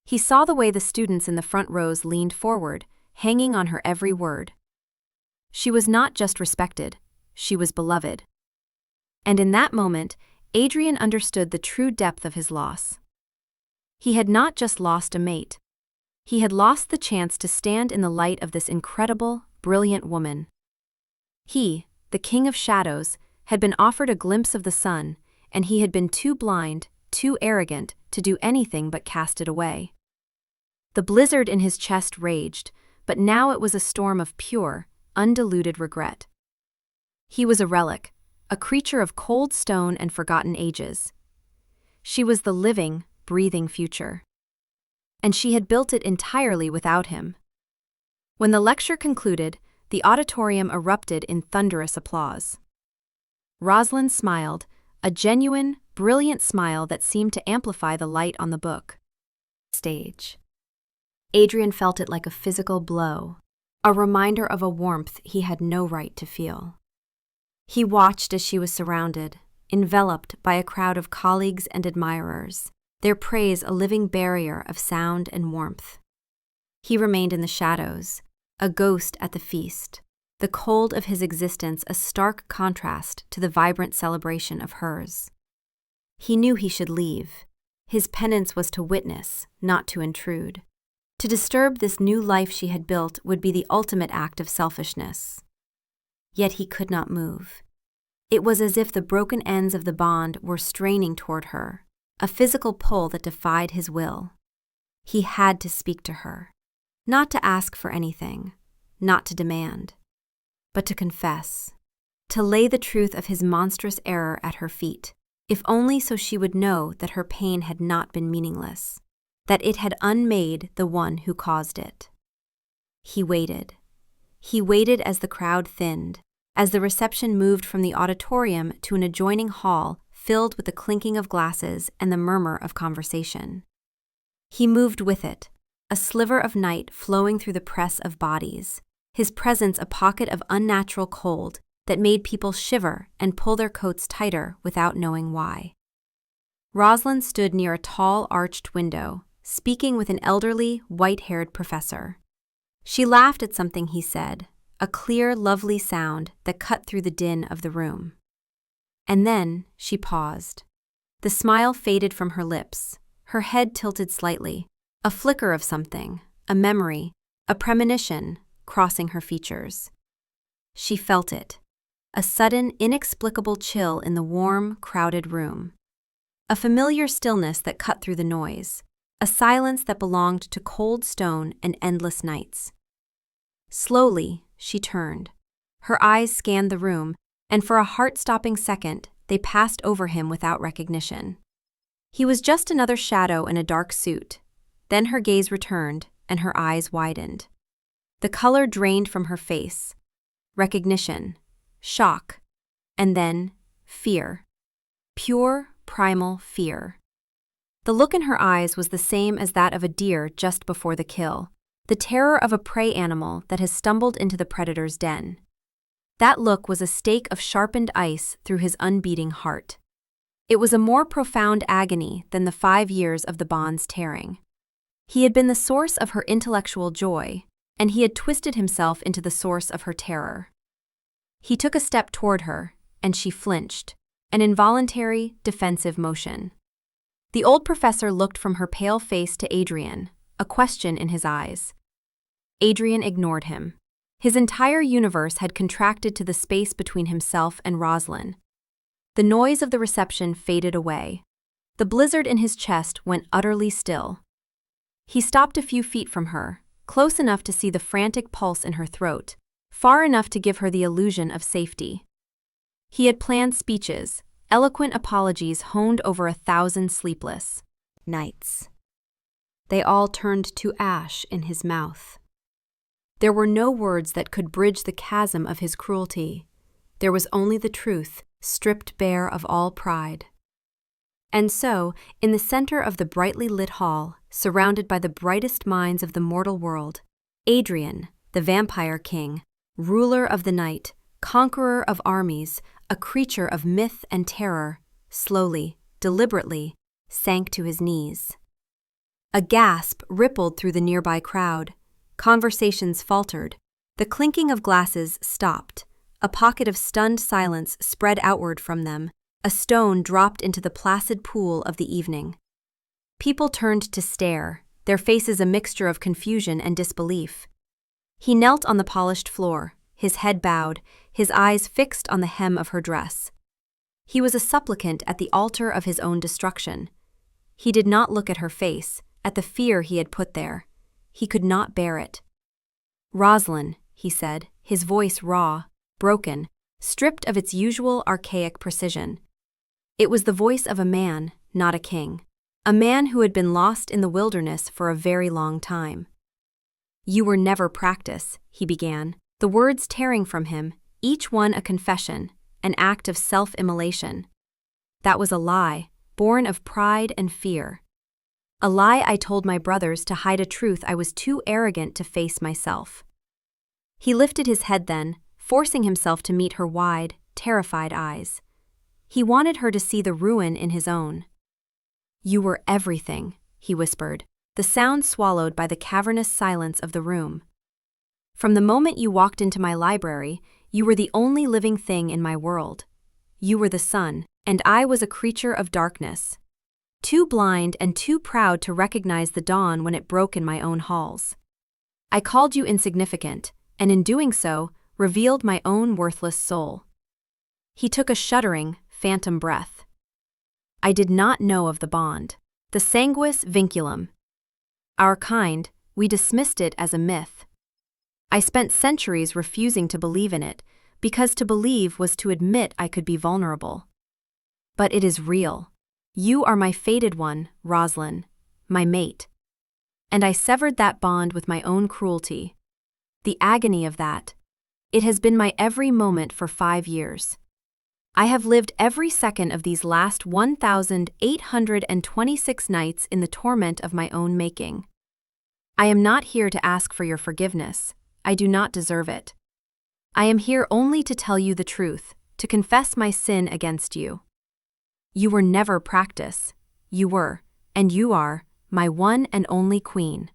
He saw the way the students in the front rows leaned forward, hanging on her every word. She was not just respected, she was beloved. And in that moment, Adrian understood the true depth of his loss. He had not just lost a mate. He had lost the chance to stand in the light of this incredible, brilliant woman. He, the king of shadows, had been offered a glimpse of the sun, and he had been too blind, too arrogant, to do anything but cast it away. The blizzard in his chest raged, but now it was a storm of pure, undiluted regret. He was a relic, a creature of cold stone and forgotten ages. She was the living, breathing future. And she had built it entirely without him. When the lecture concluded, the auditorium erupted in thunderous applause. Rosalind smiled, a genuine, brilliant smile that seemed to amplify the light on the book. Stage. Adrian felt it like a physical blow, a reminder of a warmth he had no right to feel. He watched as she was surrounded, enveloped by a crowd of colleagues and admirers, their praise a living barrier of sound and warmth. He remained in the shadows, a ghost at the feast, the cold of his existence a stark contrast to the vibrant celebration of hers. He knew he should leave. His penance was to witness, not to intrude. To disturb this new life she had built would be the ultimate act of selfishness. Yet he could not move. It was as if the broken ends of the bond were straining toward her, a physical pull that defied his will. He had to speak to her, not to ask for anything, not to demand, but to confess, to lay the truth of his monstrous error at her feet, if only so she would know that her pain had not been meaningless, that it had unmade the one who caused it. He waited. He waited as the crowd thinned, as the reception moved from the auditorium to an adjoining hall filled with the clinking of glasses and the murmur of conversation. He moved with it, a sliver of night flowing through the press of bodies, his presence a pocket of unnatural cold that made people shiver and pull their coats tighter without knowing why. Rosalind stood near a tall arched window, speaking with an elderly, white-haired professor. She laughed at something he said, a clear, lovely sound that cut through the din of the room. And then she paused. The smile faded from her lips, her head tilted slightly, a flicker of something, a memory, a premonition, crossing her features. She felt it, a sudden, inexplicable chill in the warm, crowded room. A familiar stillness that cut through the noise, a silence that belonged to cold stone and endless nights. Slowly, she turned. Her eyes scanned the room, and for a heart-stopping second, they passed over him without recognition. He was just another shadow in a dark suit. Then her gaze returned, and her eyes widened. The color drained from her face. Recognition, shock, and then fear. Pure, primal fear. The look in her eyes was the same as that of a deer just before the kill, the terror of a prey animal that has stumbled into the predator's den. That look was a stake of sharpened ice through his unbeating heart. It was a more profound agony than the 5 years of the bond's tearing. He had been the source of her intellectual joy, and he had twisted himself into the source of her terror. He took a step toward her, and she flinched, an involuntary, defensive motion. The old professor looked from her pale face to Adrian, a question in his eyes. Adrian ignored him. His entire universe had contracted to the space between himself and Rosalind. The noise of the reception faded away. The blizzard in his chest went utterly still. He stopped a few feet from her, close enough to see the frantic pulse in her throat, far enough to give her the illusion of safety. He had planned speeches, eloquent apologies honed over 1,000 sleepless nights. They all turned to ash in his mouth. There were no words that could bridge the chasm of his cruelty. There was only the truth, stripped bare of all pride. And so, in the center of the brightly lit hall, surrounded by the brightest minds of the mortal world, Adrian, the vampire king, ruler of the night, conqueror of armies, a creature of myth and terror, slowly, deliberately, sank to his knees. A gasp rippled through the nearby crowd. Conversations faltered. The clinking of glasses stopped. A pocket of stunned silence spread outward from them. A stone dropped into the placid pool of the evening. People turned to stare, their faces a mixture of confusion and disbelief. He knelt on the polished floor, his head bowed, his eyes fixed on the hem of her dress. He was a supplicant at the altar of his own destruction. He did not look at her face, at the fear he had put there. He could not bear it. "Rosalind," he said, his voice raw, broken, stripped of its usual archaic precision. It was the voice of a man, not a king. A man who had been lost in the wilderness for a very long time. "You were never practice," he began, the words tearing from him, each one a confession, an act of self-immolation. "That was a lie, born of pride and fear. A lie I told my brothers to hide a truth I was too arrogant to face myself." He lifted his head then, forcing himself to meet her wide, terrified eyes. He wanted her to see the ruin in his own. "You were everything," he whispered, the sound swallowed by the cavernous silence of the room. "From the moment you walked into my library, you were the only living thing in my world. You were the sun, and I was a creature of darkness. Too blind and too proud to recognize the dawn when it broke in my own halls. I called you insignificant, and in doing so, revealed my own worthless soul." He took a shuddering, phantom breath. "I did not know of the bond, the sanguis vinculum. Our kind, we dismissed it as a myth. I spent centuries refusing to believe in it, because to believe was to admit I could be vulnerable. But it is real. You are my fated one, Rosalind, my mate. And I severed that bond with my own cruelty. The agony of that. It has been my every moment for 5 years. I have lived every second of these last 1,826 nights in the torment of my own making. I am not here to ask for your forgiveness. I do not deserve it. I am here only to tell you the truth, to confess my sin against you. You were never practice. You were, and you are, my one and only queen."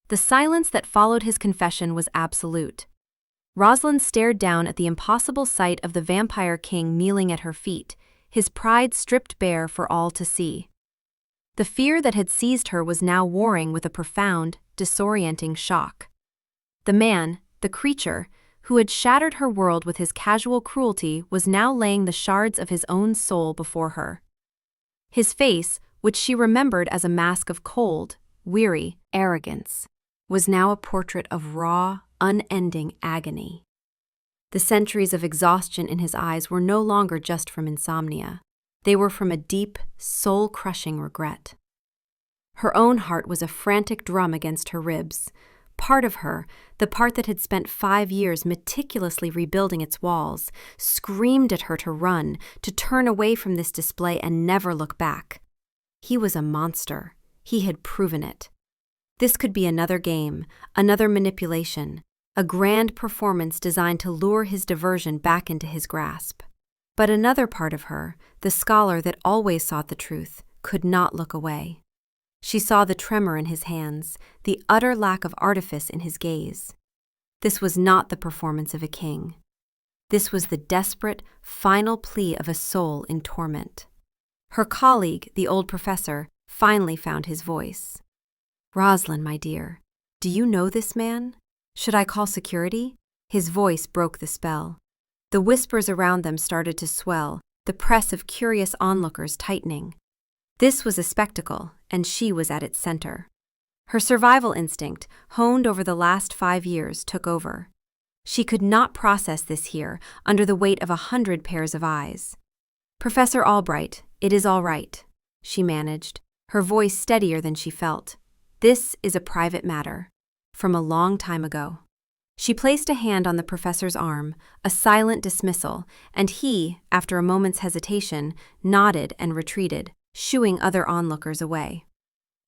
The silence that followed his confession was absolute. Rosalind stared down at the impossible sight of the vampire king kneeling at her feet, his pride stripped bare for all to see. The fear that had seized her was now warring with a profound, disorienting shock. The man, the creature, who had shattered her world with his casual cruelty was now laying the shards of his own soul before her. His face, which she remembered as a mask of cold, weary arrogance, was now a portrait of raw, unending agony. The centuries of exhaustion in his eyes were no longer just from insomnia. They were from a deep, soul-crushing regret. Her own heart was a frantic drum against her ribs. Part of her, the part that had spent 5 years meticulously rebuilding its walls, screamed at her to run, to turn away from this display and never look back. He was a monster. He had proven it. This could be another game, another manipulation, a grand performance designed to lure his diversion back into his grasp. But another part of her, the scholar that always sought the truth, could not look away. She saw the tremor in his hands, the utter lack of artifice in his gaze. This was not the performance of a king. This was the desperate, final plea of a soul in torment. Her colleague, the old professor, finally found his voice. "Rosalind, my dear, do you know this man? Should I call security?" His voice broke the spell. The whispers around them started to swell, the press of curious onlookers tightening. This was a spectacle, and she was at its center. Her survival instinct, honed over the last 5 years, took over. She could not process this here, under the weight of 100 pairs of eyes. "Professor Albright, it is all right," she managed, her voice steadier than she felt. "This is a private matter. From a long time ago." She placed a hand on the professor's arm, a silent dismissal, and he, after a moment's hesitation, nodded and retreated, shooing other onlookers away.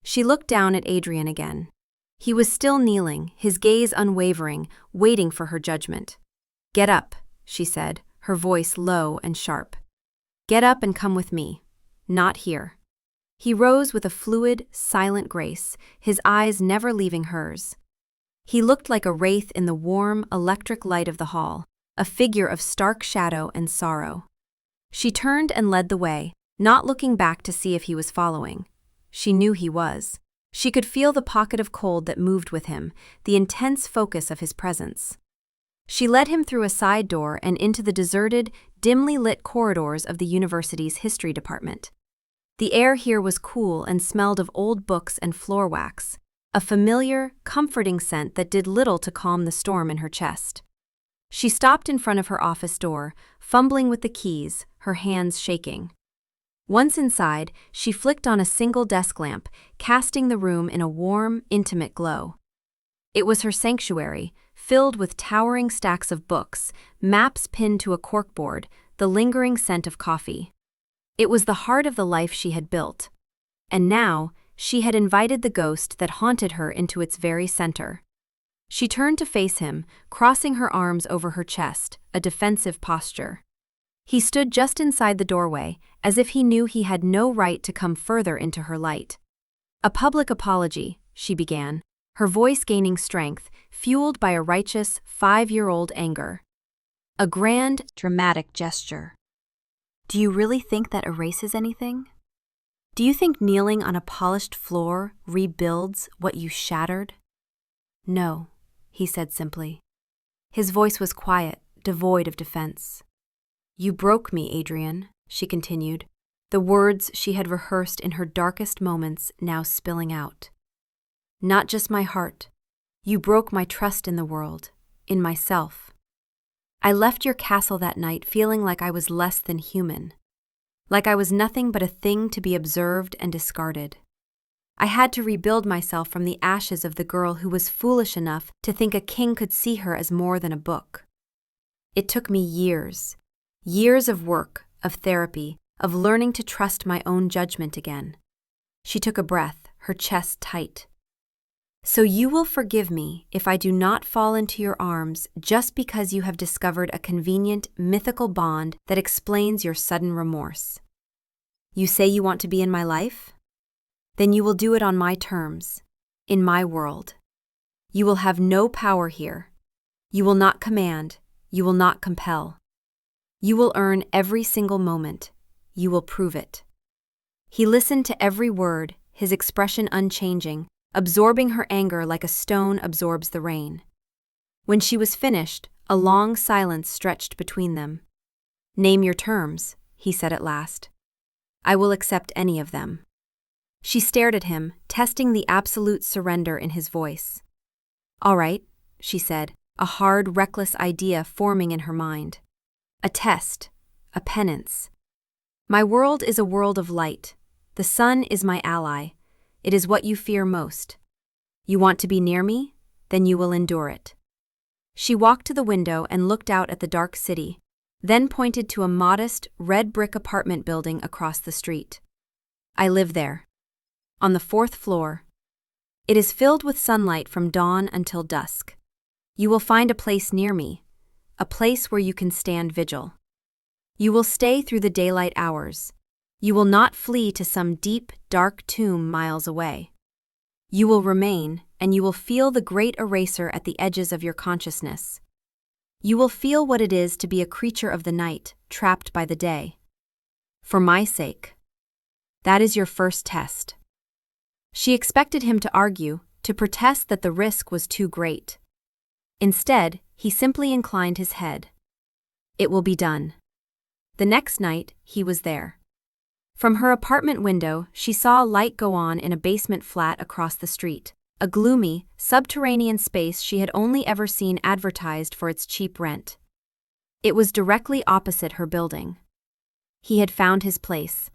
She looked down at Adrian again. He was still kneeling, his gaze unwavering, waiting for her judgment. "Get up," she said, her voice low and sharp. "Get up and come with me. Not here." He rose with a fluid, silent grace, his eyes never leaving hers. He looked like a wraith in the warm, electric light of the hall, a figure of stark shadow and sorrow. She turned and led the way, not looking back to see if he was following. She knew he was. She could feel the pocket of cold that moved with him, the intense focus of his presence. She led him through a side door and into the deserted, dimly lit corridors of the university's history department. The air here was cool and smelled of old books and floor wax, a familiar, comforting scent that did little to calm the storm in her chest. She stopped in front of her office door, fumbling with the keys, her hands shaking. Once inside, she flicked on a single desk lamp, casting the room in a warm, intimate glow. It was her sanctuary, filled with towering stacks of books, maps pinned to a corkboard, the lingering scent of coffee. It was the heart of the life she had built. And now, she had invited the ghost that haunted her into its very center. She turned to face him, crossing her arms over her chest, a defensive posture. He stood just inside the doorway, as if he knew he had no right to come further into her light. "A public apology," she began, her voice gaining strength, fueled by a righteous, 5-year-old anger. A grand, dramatic gesture. "Do you really think that erases anything? Do you think kneeling on a polished floor rebuilds what you shattered?" "No," he said simply. His voice was quiet, devoid of defense. "You broke me, Adrian," she continued, the words she had rehearsed in her darkest moments now spilling out. "Not just my heart. You broke my trust in the world, in myself. I left your castle that night feeling like I was less than human, like I was nothing but a thing to be observed and discarded. I had to rebuild myself from the ashes of the girl who was foolish enough to think a king could see her as more than a book. It took me years of work, of therapy, of learning to trust my own judgment again." She took a breath, her chest tight. "So you will forgive me if I do not fall into your arms just because you have discovered a convenient, mythical bond that explains your sudden remorse. You say you want to be in my life? Then you will do it on my terms, in my world. You will have no power here. You will not command, you will not compel. You will earn every single moment. You will prove it." He listened to every word, his expression unchanging, absorbing her anger like a stone absorbs the rain. When she was finished, a long silence stretched between them. "Name your terms," he said at last. "I will accept any of them." She stared at him, testing the absolute surrender in his voice. "All right," she said, a hard, reckless idea forming in her mind. "A test, a penance. My world is a world of light. The sun is my ally. It is what you fear most. You want to be near me? Then you will endure it." She walked to the window and looked out at the dark city, then pointed to a modest, red brick apartment building across the street. "I live there. On the 4th floor. It is filled with sunlight from dawn until dusk. You will find a place near me, a place where you can stand vigil. You will stay through the daylight hours. You will not flee to some deep, dark tomb miles away. You will remain, and you will feel the great eraser at the edges of your consciousness. You will feel what it is to be a creature of the night, trapped by the day. For my sake. That is your first test." She expected him to argue, to protest that the risk was too great. Instead, he simply inclined his head. "It will be done." The next night, he was there. From her apartment window, she saw a light go on in a basement flat across the street, a gloomy, subterranean space she had only ever seen advertised for its cheap rent. It was directly opposite her building. He had found his place.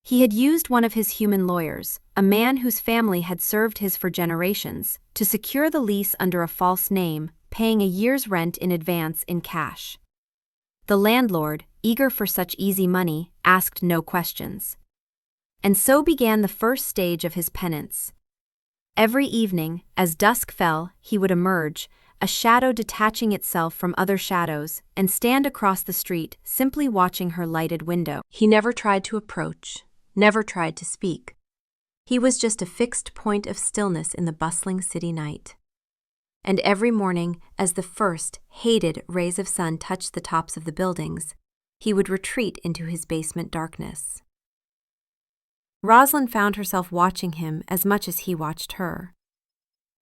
He had used one of his human lawyers, a man whose family had served his for generations, to secure the lease under a false name, paying a year's rent in advance in cash. The landlord, eager for such easy money, asked no questions. And so began the first stage of his penance. Every evening, as dusk fell, he would emerge, a shadow detaching itself from other shadows, and stand across the street, simply watching her lighted window. He never tried to approach, never tried to speak. He was just a fixed point of stillness in the bustling city night. And every morning, as the first, hated rays of sun touched the tops of the buildings, he would retreat into his basement darkness. Rosalind found herself watching him as much as he watched her.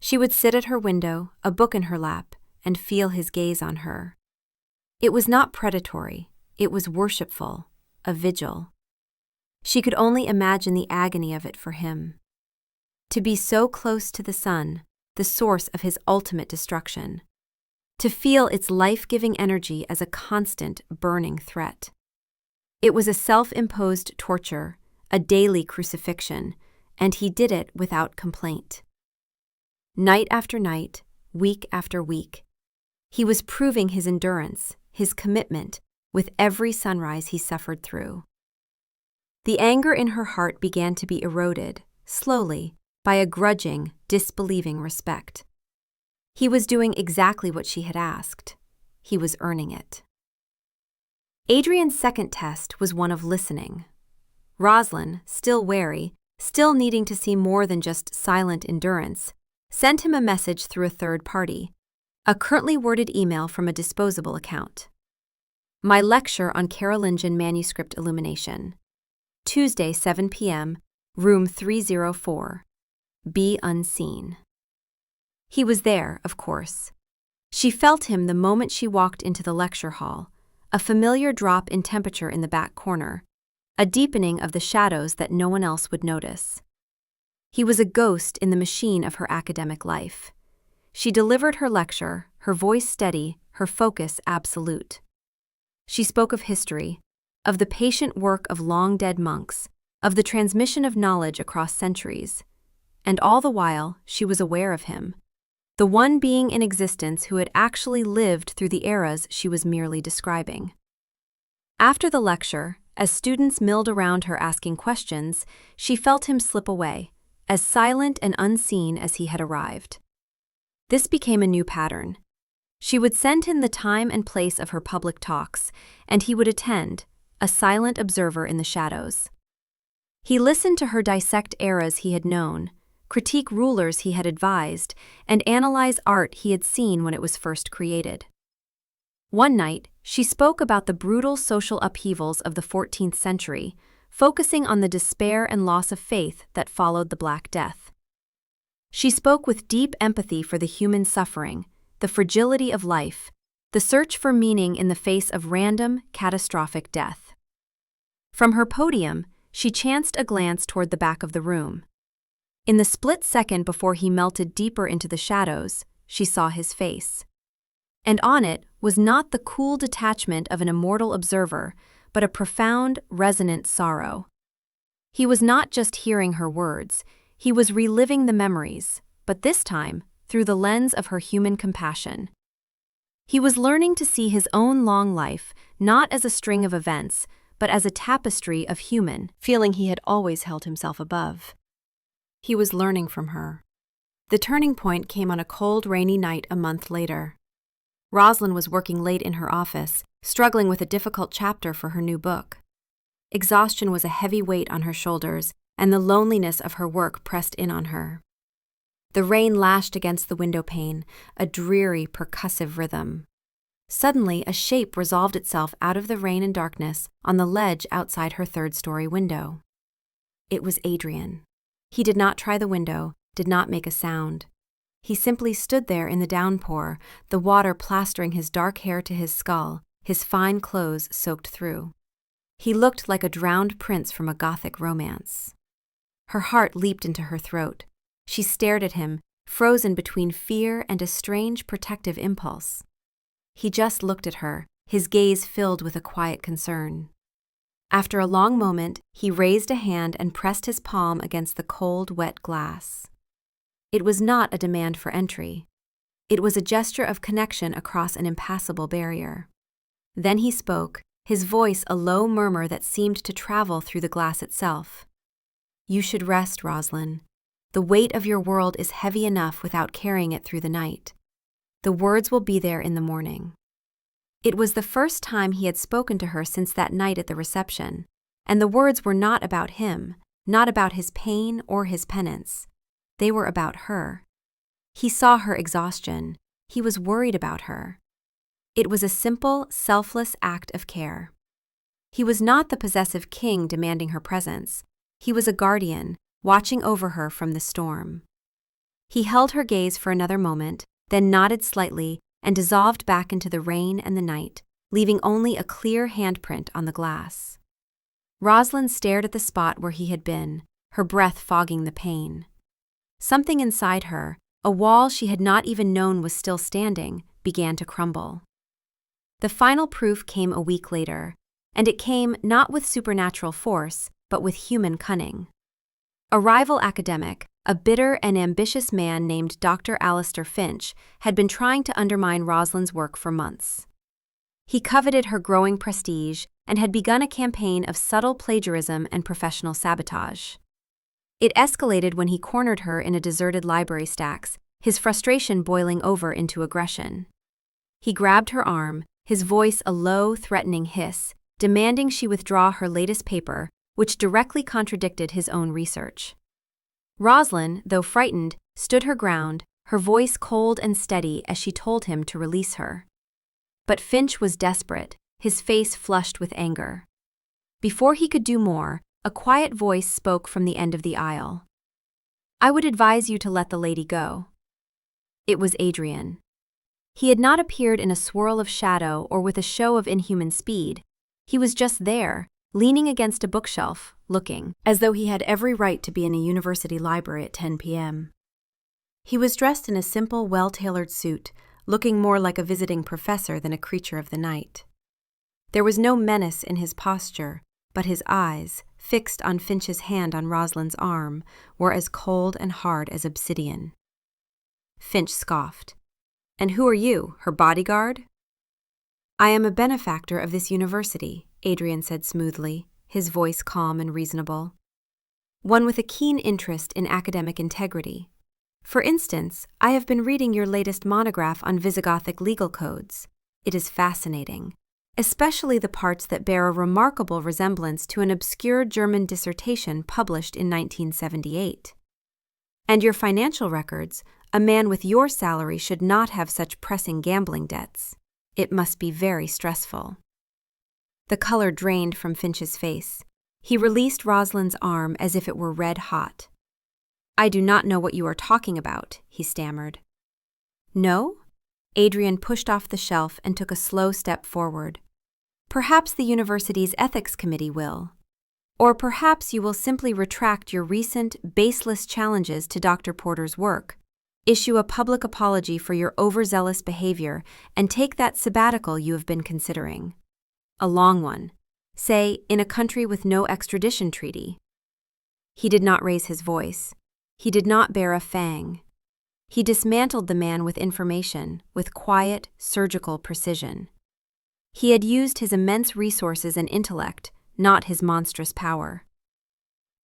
She would sit at her window, a book in her lap, and feel his gaze on her. It was not predatory, it was worshipful, a vigil. She could only imagine the agony of it for him. To be so close to the sun, the source of his ultimate destruction. To feel its life-giving energy as a constant, burning threat. It was a self-imposed torture, a daily crucifixion, and he did it without complaint. Night after night, week after week, he was proving his endurance, his commitment, with every sunrise he suffered through. The anger in her heart began to be eroded, slowly, by a grudging, disbelieving respect. He was doing exactly what she had asked. He was earning it. Adrian's second test was one of listening. Rosalind, still wary, still needing to see more than just silent endurance, sent him a message through a third party, a curtly worded email from a disposable account. My lecture on Carolingian manuscript illumination. Tuesday, 7 p.m., room 304. Be unseen. He was there, of course. She felt him the moment she walked into the lecture hall, a familiar drop in temperature in the back corner, a deepening of the shadows that no one else would notice. He was a ghost in the machine of her academic life. She delivered her lecture, her voice steady, her focus absolute. She spoke of history, of the patient work of long-dead monks, of the transmission of knowledge across centuries. And all the while, she was aware of him, the one being in existence who had actually lived through the eras she was merely describing. After the lecture, as students milled around her asking questions, she felt him slip away, as silent and unseen as he had arrived. This became a new pattern. She would send him the time and place of her public talks, and he would attend, a silent observer in the shadows. He listened to her dissect eras he had known, critique rulers he had advised, and analyze art he had seen when it was first created. One night, she spoke about the brutal social upheavals of the 14th century, focusing on the despair and loss of faith that followed the Black Death. She spoke with deep empathy for the human suffering, the fragility of life, the search for meaning in the face of random, catastrophic death. From her podium, she chanced a glance toward the back of the room. In the split second before he melted deeper into the shadows, she saw his face. And on it was not the cool detachment of an immortal observer, but a profound, resonant sorrow. He was not just hearing her words, he was reliving the memories, but this time, through the lens of her human compassion. He was learning to see his own long life not as a string of events, but as a tapestry of human, feeling he had always held himself above. He was learning from her. The turning point came on a cold, rainy night a month later. Rosalind was working late in her office, struggling with a difficult chapter for her new book. Exhaustion was a heavy weight on her shoulders, and the loneliness of her work pressed in on her. The rain lashed against the window pane, a dreary, percussive rhythm. Suddenly, a shape resolved itself out of the rain and darkness on the ledge outside her third-story window. It was Adrian. He did not try the window, did not make a sound. He simply stood there in the downpour, the water plastering his dark hair to his skull, his fine clothes soaked through. He looked like a drowned prince from a Gothic romance. Her heart leaped into her throat. She stared at him, frozen between fear and a strange protective impulse. He just looked at her, his gaze filled with a quiet concern. After a long moment, he raised a hand and pressed his palm against the cold, wet glass. It was not a demand for entry. It was a gesture of connection across an impassable barrier. Then he spoke, his voice a low murmur that seemed to travel through the glass itself. "You should rest, Rosalind. The weight of your world is heavy enough without carrying it through the night. The words will be there in the morning." It was the first time he had spoken to her since that night at the reception, and the words were not about him, not about his pain or his penance. They were about her. He saw her exhaustion. He was worried about her. It was a simple, selfless act of care. He was not the possessive king demanding her presence. He was a guardian, watching over her from the storm. He held her gaze for another moment, then nodded slightly and dissolved back into the rain and the night, leaving only a clear handprint on the glass. Rosalind stared at the spot where he had been, her breath fogging the pain. Something inside her, a wall she had not even known was still standing, began to crumble. The final proof came a week later, and it came not with supernatural force, but with human cunning. A rival academic, a bitter and ambitious man named Dr. Alistair Finch, had been trying to undermine Rosalind's work for months. He coveted her growing prestige and had begun a campaign of subtle plagiarism and professional sabotage. It escalated when he cornered her in a deserted library stacks, his frustration boiling over into aggression. He grabbed her arm, his voice a low, threatening hiss, demanding she withdraw her latest paper, which directly contradicted his own research. Rosalind, though frightened, stood her ground, her voice cold and steady as she told him to release her. But Finch was desperate, his face flushed with anger. Before he could do more, a quiet voice spoke from the end of the aisle. "I would advise you to let the lady go." It was Adrian. He had not appeared in a swirl of shadow or with a show of inhuman speed. He was just there, leaning against a bookshelf, looking, as though he had every right to be in a university library at 10 p.m. He was dressed in a simple, well-tailored suit, looking more like a visiting professor than a creature of the night. There was no menace in his posture, but his eyes, fixed on Finch's hand on Rosalind's arm, were as cold and hard as obsidian. Finch scoffed. "And who are you, her bodyguard?" "I am a benefactor of this university," Adrian said smoothly, his voice calm and reasonable. "One with a keen interest in academic integrity. For instance, I have been reading your latest monograph on Visigothic legal codes. It is fascinating, especially the parts that bear a remarkable resemblance to an obscure German dissertation published in 1978. And your financial records, a man with your salary should not have such pressing gambling debts. It must be very stressful." The color drained from Finch's face. He released Rosalind's arm as if it were red hot. "I do not know what you are talking about," he stammered. "No?" Adrian pushed off the shelf and took a slow step forward. "Perhaps the university's ethics committee will. Or perhaps you will simply retract your recent, baseless challenges to Dr. Porter's work, issue a public apology for your overzealous behavior, and take that sabbatical you have been considering. A long one. Say, in a country with no extradition treaty." He did not raise his voice. He did not bear a fang. He dismantled the man with information, with quiet, surgical precision. He had used his immense resources and intellect, not his monstrous power.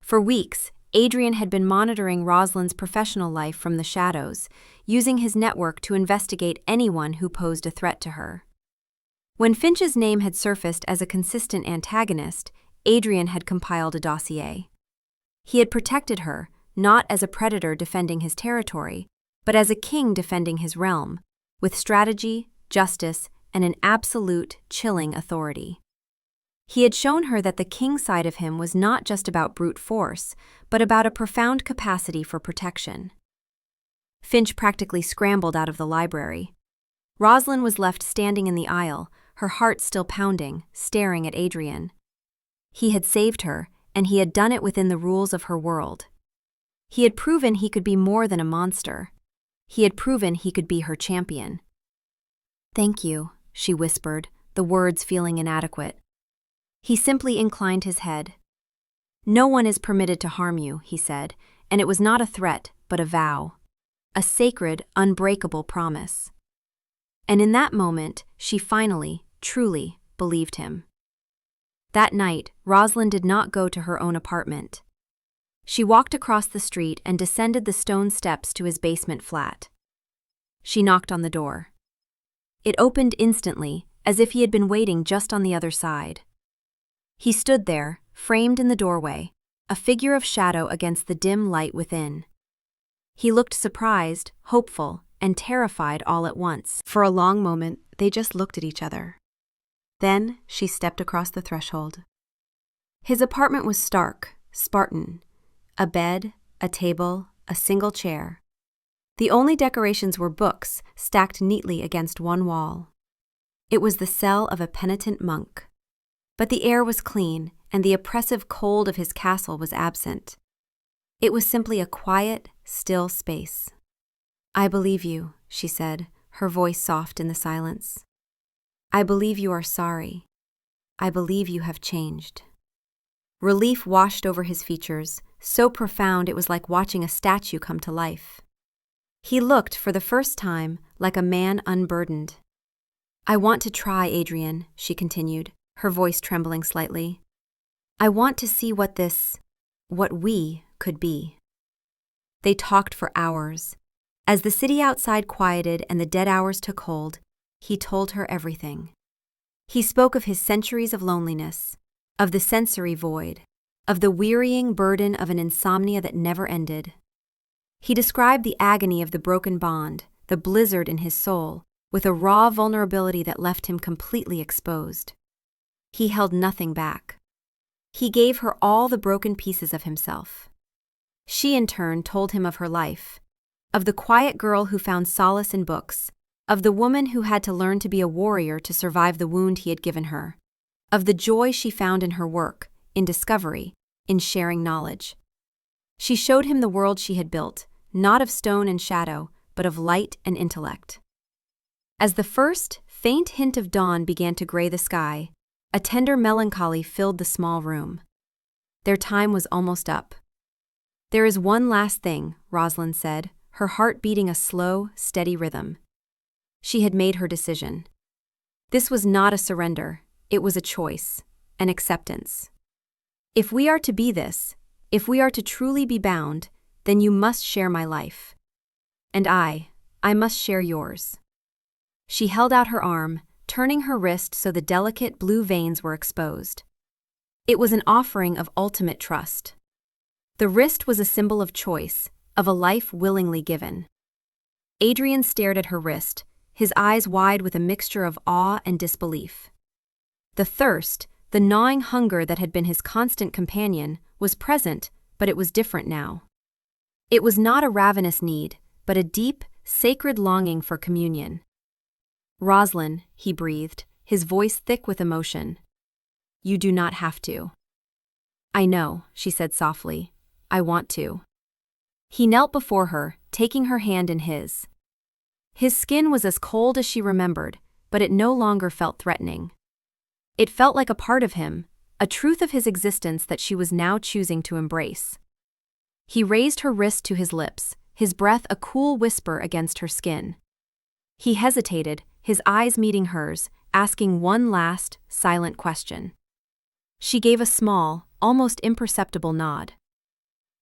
For weeks, Adrian had been monitoring Rosalind's professional life from the shadows, using his network to investigate anyone who posed a threat to her. When Finch's name had surfaced as a consistent antagonist, Adrian had compiled a dossier. He had protected her, not as a predator defending his territory, but as a king defending his realm, with strategy, justice, and an absolute, chilling authority. He had shown her that the king side of him was not just about brute force, but about a profound capacity for protection. Finch practically scrambled out of the library. Rosalind was left standing in the aisle, her heart still pounding, staring at Adrian. He had saved her, and he had done it within the rules of her world. He had proven he could be more than a monster. He had proven he could be her champion. "Thank you," she whispered, the words feeling inadequate. He simply inclined his head. "No one is permitted to harm you," he said, and it was not a threat, but a vow. A sacred, unbreakable promise. And in that moment, she finally, truly, believed him. That night, Rosalind did not go to her own apartment. She walked across the street and descended the stone steps to his basement flat. She knocked on the door. It opened instantly, as if he had been waiting just on the other side. He stood there, framed in the doorway, a figure of shadow against the dim light within. He looked surprised, hopeful, and terrified all at once. For a long moment, they just looked at each other. Then she stepped across the threshold. His apartment was stark, Spartan. A bed, a table, a single chair. The only decorations were books stacked neatly against one wall. It was the cell of a penitent monk. But the air was clean, and the oppressive cold of his castle was absent. It was simply a quiet, still space. "I believe you," she said, her voice soft in the silence. "I believe you are sorry. I believe you have changed." Relief washed over his features, so profound it was like watching a statue come to life. He looked, for the first time, like a man unburdened. "I want to try, Adrian," she continued, her voice trembling slightly. "I want to see what we could be." They talked for hours. As the city outside quieted and the dead hours took hold, he told her everything. He spoke of his centuries of loneliness, of the sensory void, of the wearying burden of an insomnia that never ended. He described the agony of the broken bond, the blizzard in his soul, with a raw vulnerability that left him completely exposed. He held nothing back. He gave her all the broken pieces of himself. She, in turn, told him of her life, of the quiet girl who found solace in books, of the woman who had to learn to be a warrior to survive the wound he had given her, of the joy she found in her work, in discovery, in sharing knowledge. She showed him the world she had built, not of stone and shadow, but of light and intellect. As the first, faint hint of dawn began to gray the sky, a tender melancholy filled the small room. Their time was almost up. "There is one last thing," Rosalind said, her heart beating a slow, steady rhythm. She had made her decision. This was not a surrender, it was a choice, an acceptance. "If we are to be this, if we are to truly be bound, then you must share my life. And I must share yours." She held out her arm, turning her wrist so the delicate blue veins were exposed. It was an offering of ultimate trust. The wrist was a symbol of choice, of a life willingly given. Adrian stared at her wrist, his eyes wide with a mixture of awe and disbelief. The thirst, the gnawing hunger that had been his constant companion, was present, but it was different now. It was not a ravenous need, but a deep, sacred longing for communion. "Rosalind," he breathed, his voice thick with emotion. "You do not have to." "I know," she said softly. "I want to." He knelt before her, taking her hand in his. His skin was as cold as she remembered, but it no longer felt threatening. It felt like a part of him, a truth of his existence that she was now choosing to embrace. He raised her wrist to his lips, his breath a cool whisper against her skin. He hesitated, his eyes meeting hers, asking one last, silent question. She gave a small, almost imperceptible nod.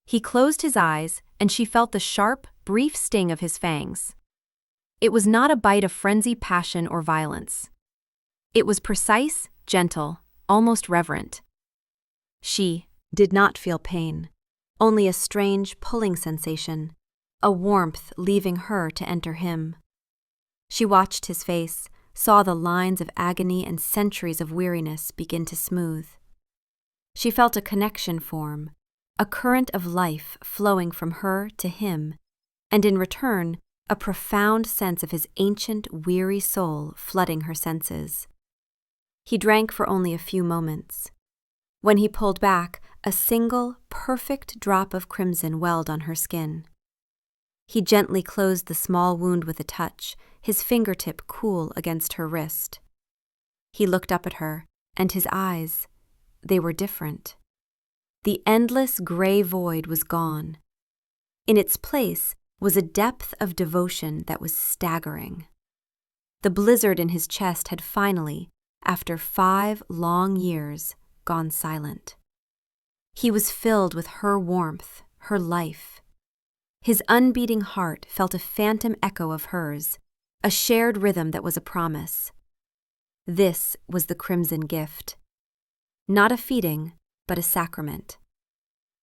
He closed his eyes, and she felt the sharp, brief sting of his fangs. It was not a bite of frenzied passion or violence. It was precise, gentle, almost reverent. She did not feel pain, only a strange, pulling sensation, a warmth leaving her to enter him. She watched his face, saw the lines of agony and centuries of weariness begin to smooth. She felt a connection form, a current of life flowing from her to him, and in return, a profound sense of his ancient, weary soul flooding her senses. He drank for only a few moments. When he pulled back, A single, perfect drop of crimson welled on her skin. He gently closed the small wound with a touch, his fingertip cool against her wrist. He looked up at her, and his eyes, they were different. The endless gray void was gone. In its place was a depth of devotion that was staggering. The blizzard in his chest had finally, after 5 long years, gone silent. He was filled with her warmth, her life. His unbeating heart felt a phantom echo of hers, a shared rhythm that was a promise. This was the crimson gift. Not a feeding, but a sacrament.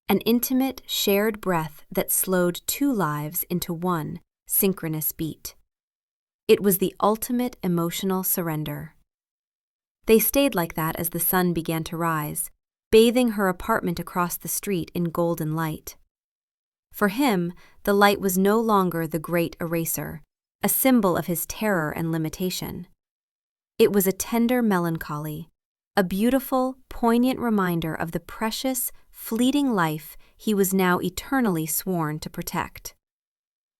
An intimate, shared breath that slowed 2 lives into one synchronous beat. It was the ultimate emotional surrender. They stayed like that as the sun began to rise, bathing her apartment across the street in golden light. For him, the light was no longer the great eraser, a symbol of his terror and limitation. It was a tender melancholy, a beautiful, poignant reminder of the precious, fleeting life he was now eternally sworn to protect.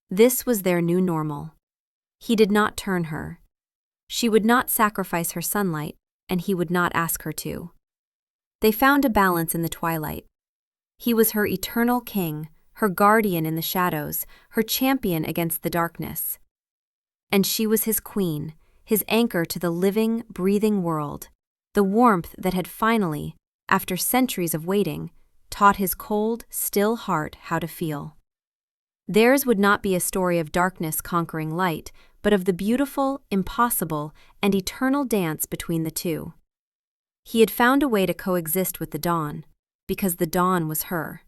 This was their new normal. He did not turn her. She would not sacrifice her sunlight, and he would not ask her to. They found a balance in the twilight. He was her eternal king, her guardian in the shadows, her champion against the darkness. And she was his queen, his anchor to the living, breathing world, the warmth that had finally, after centuries of waiting, taught his cold, still heart how to feel. Theirs would not be a story of darkness conquering light, but of the beautiful, impossible, and eternal dance between the two. He had found a way to coexist with the dawn, because the dawn was her.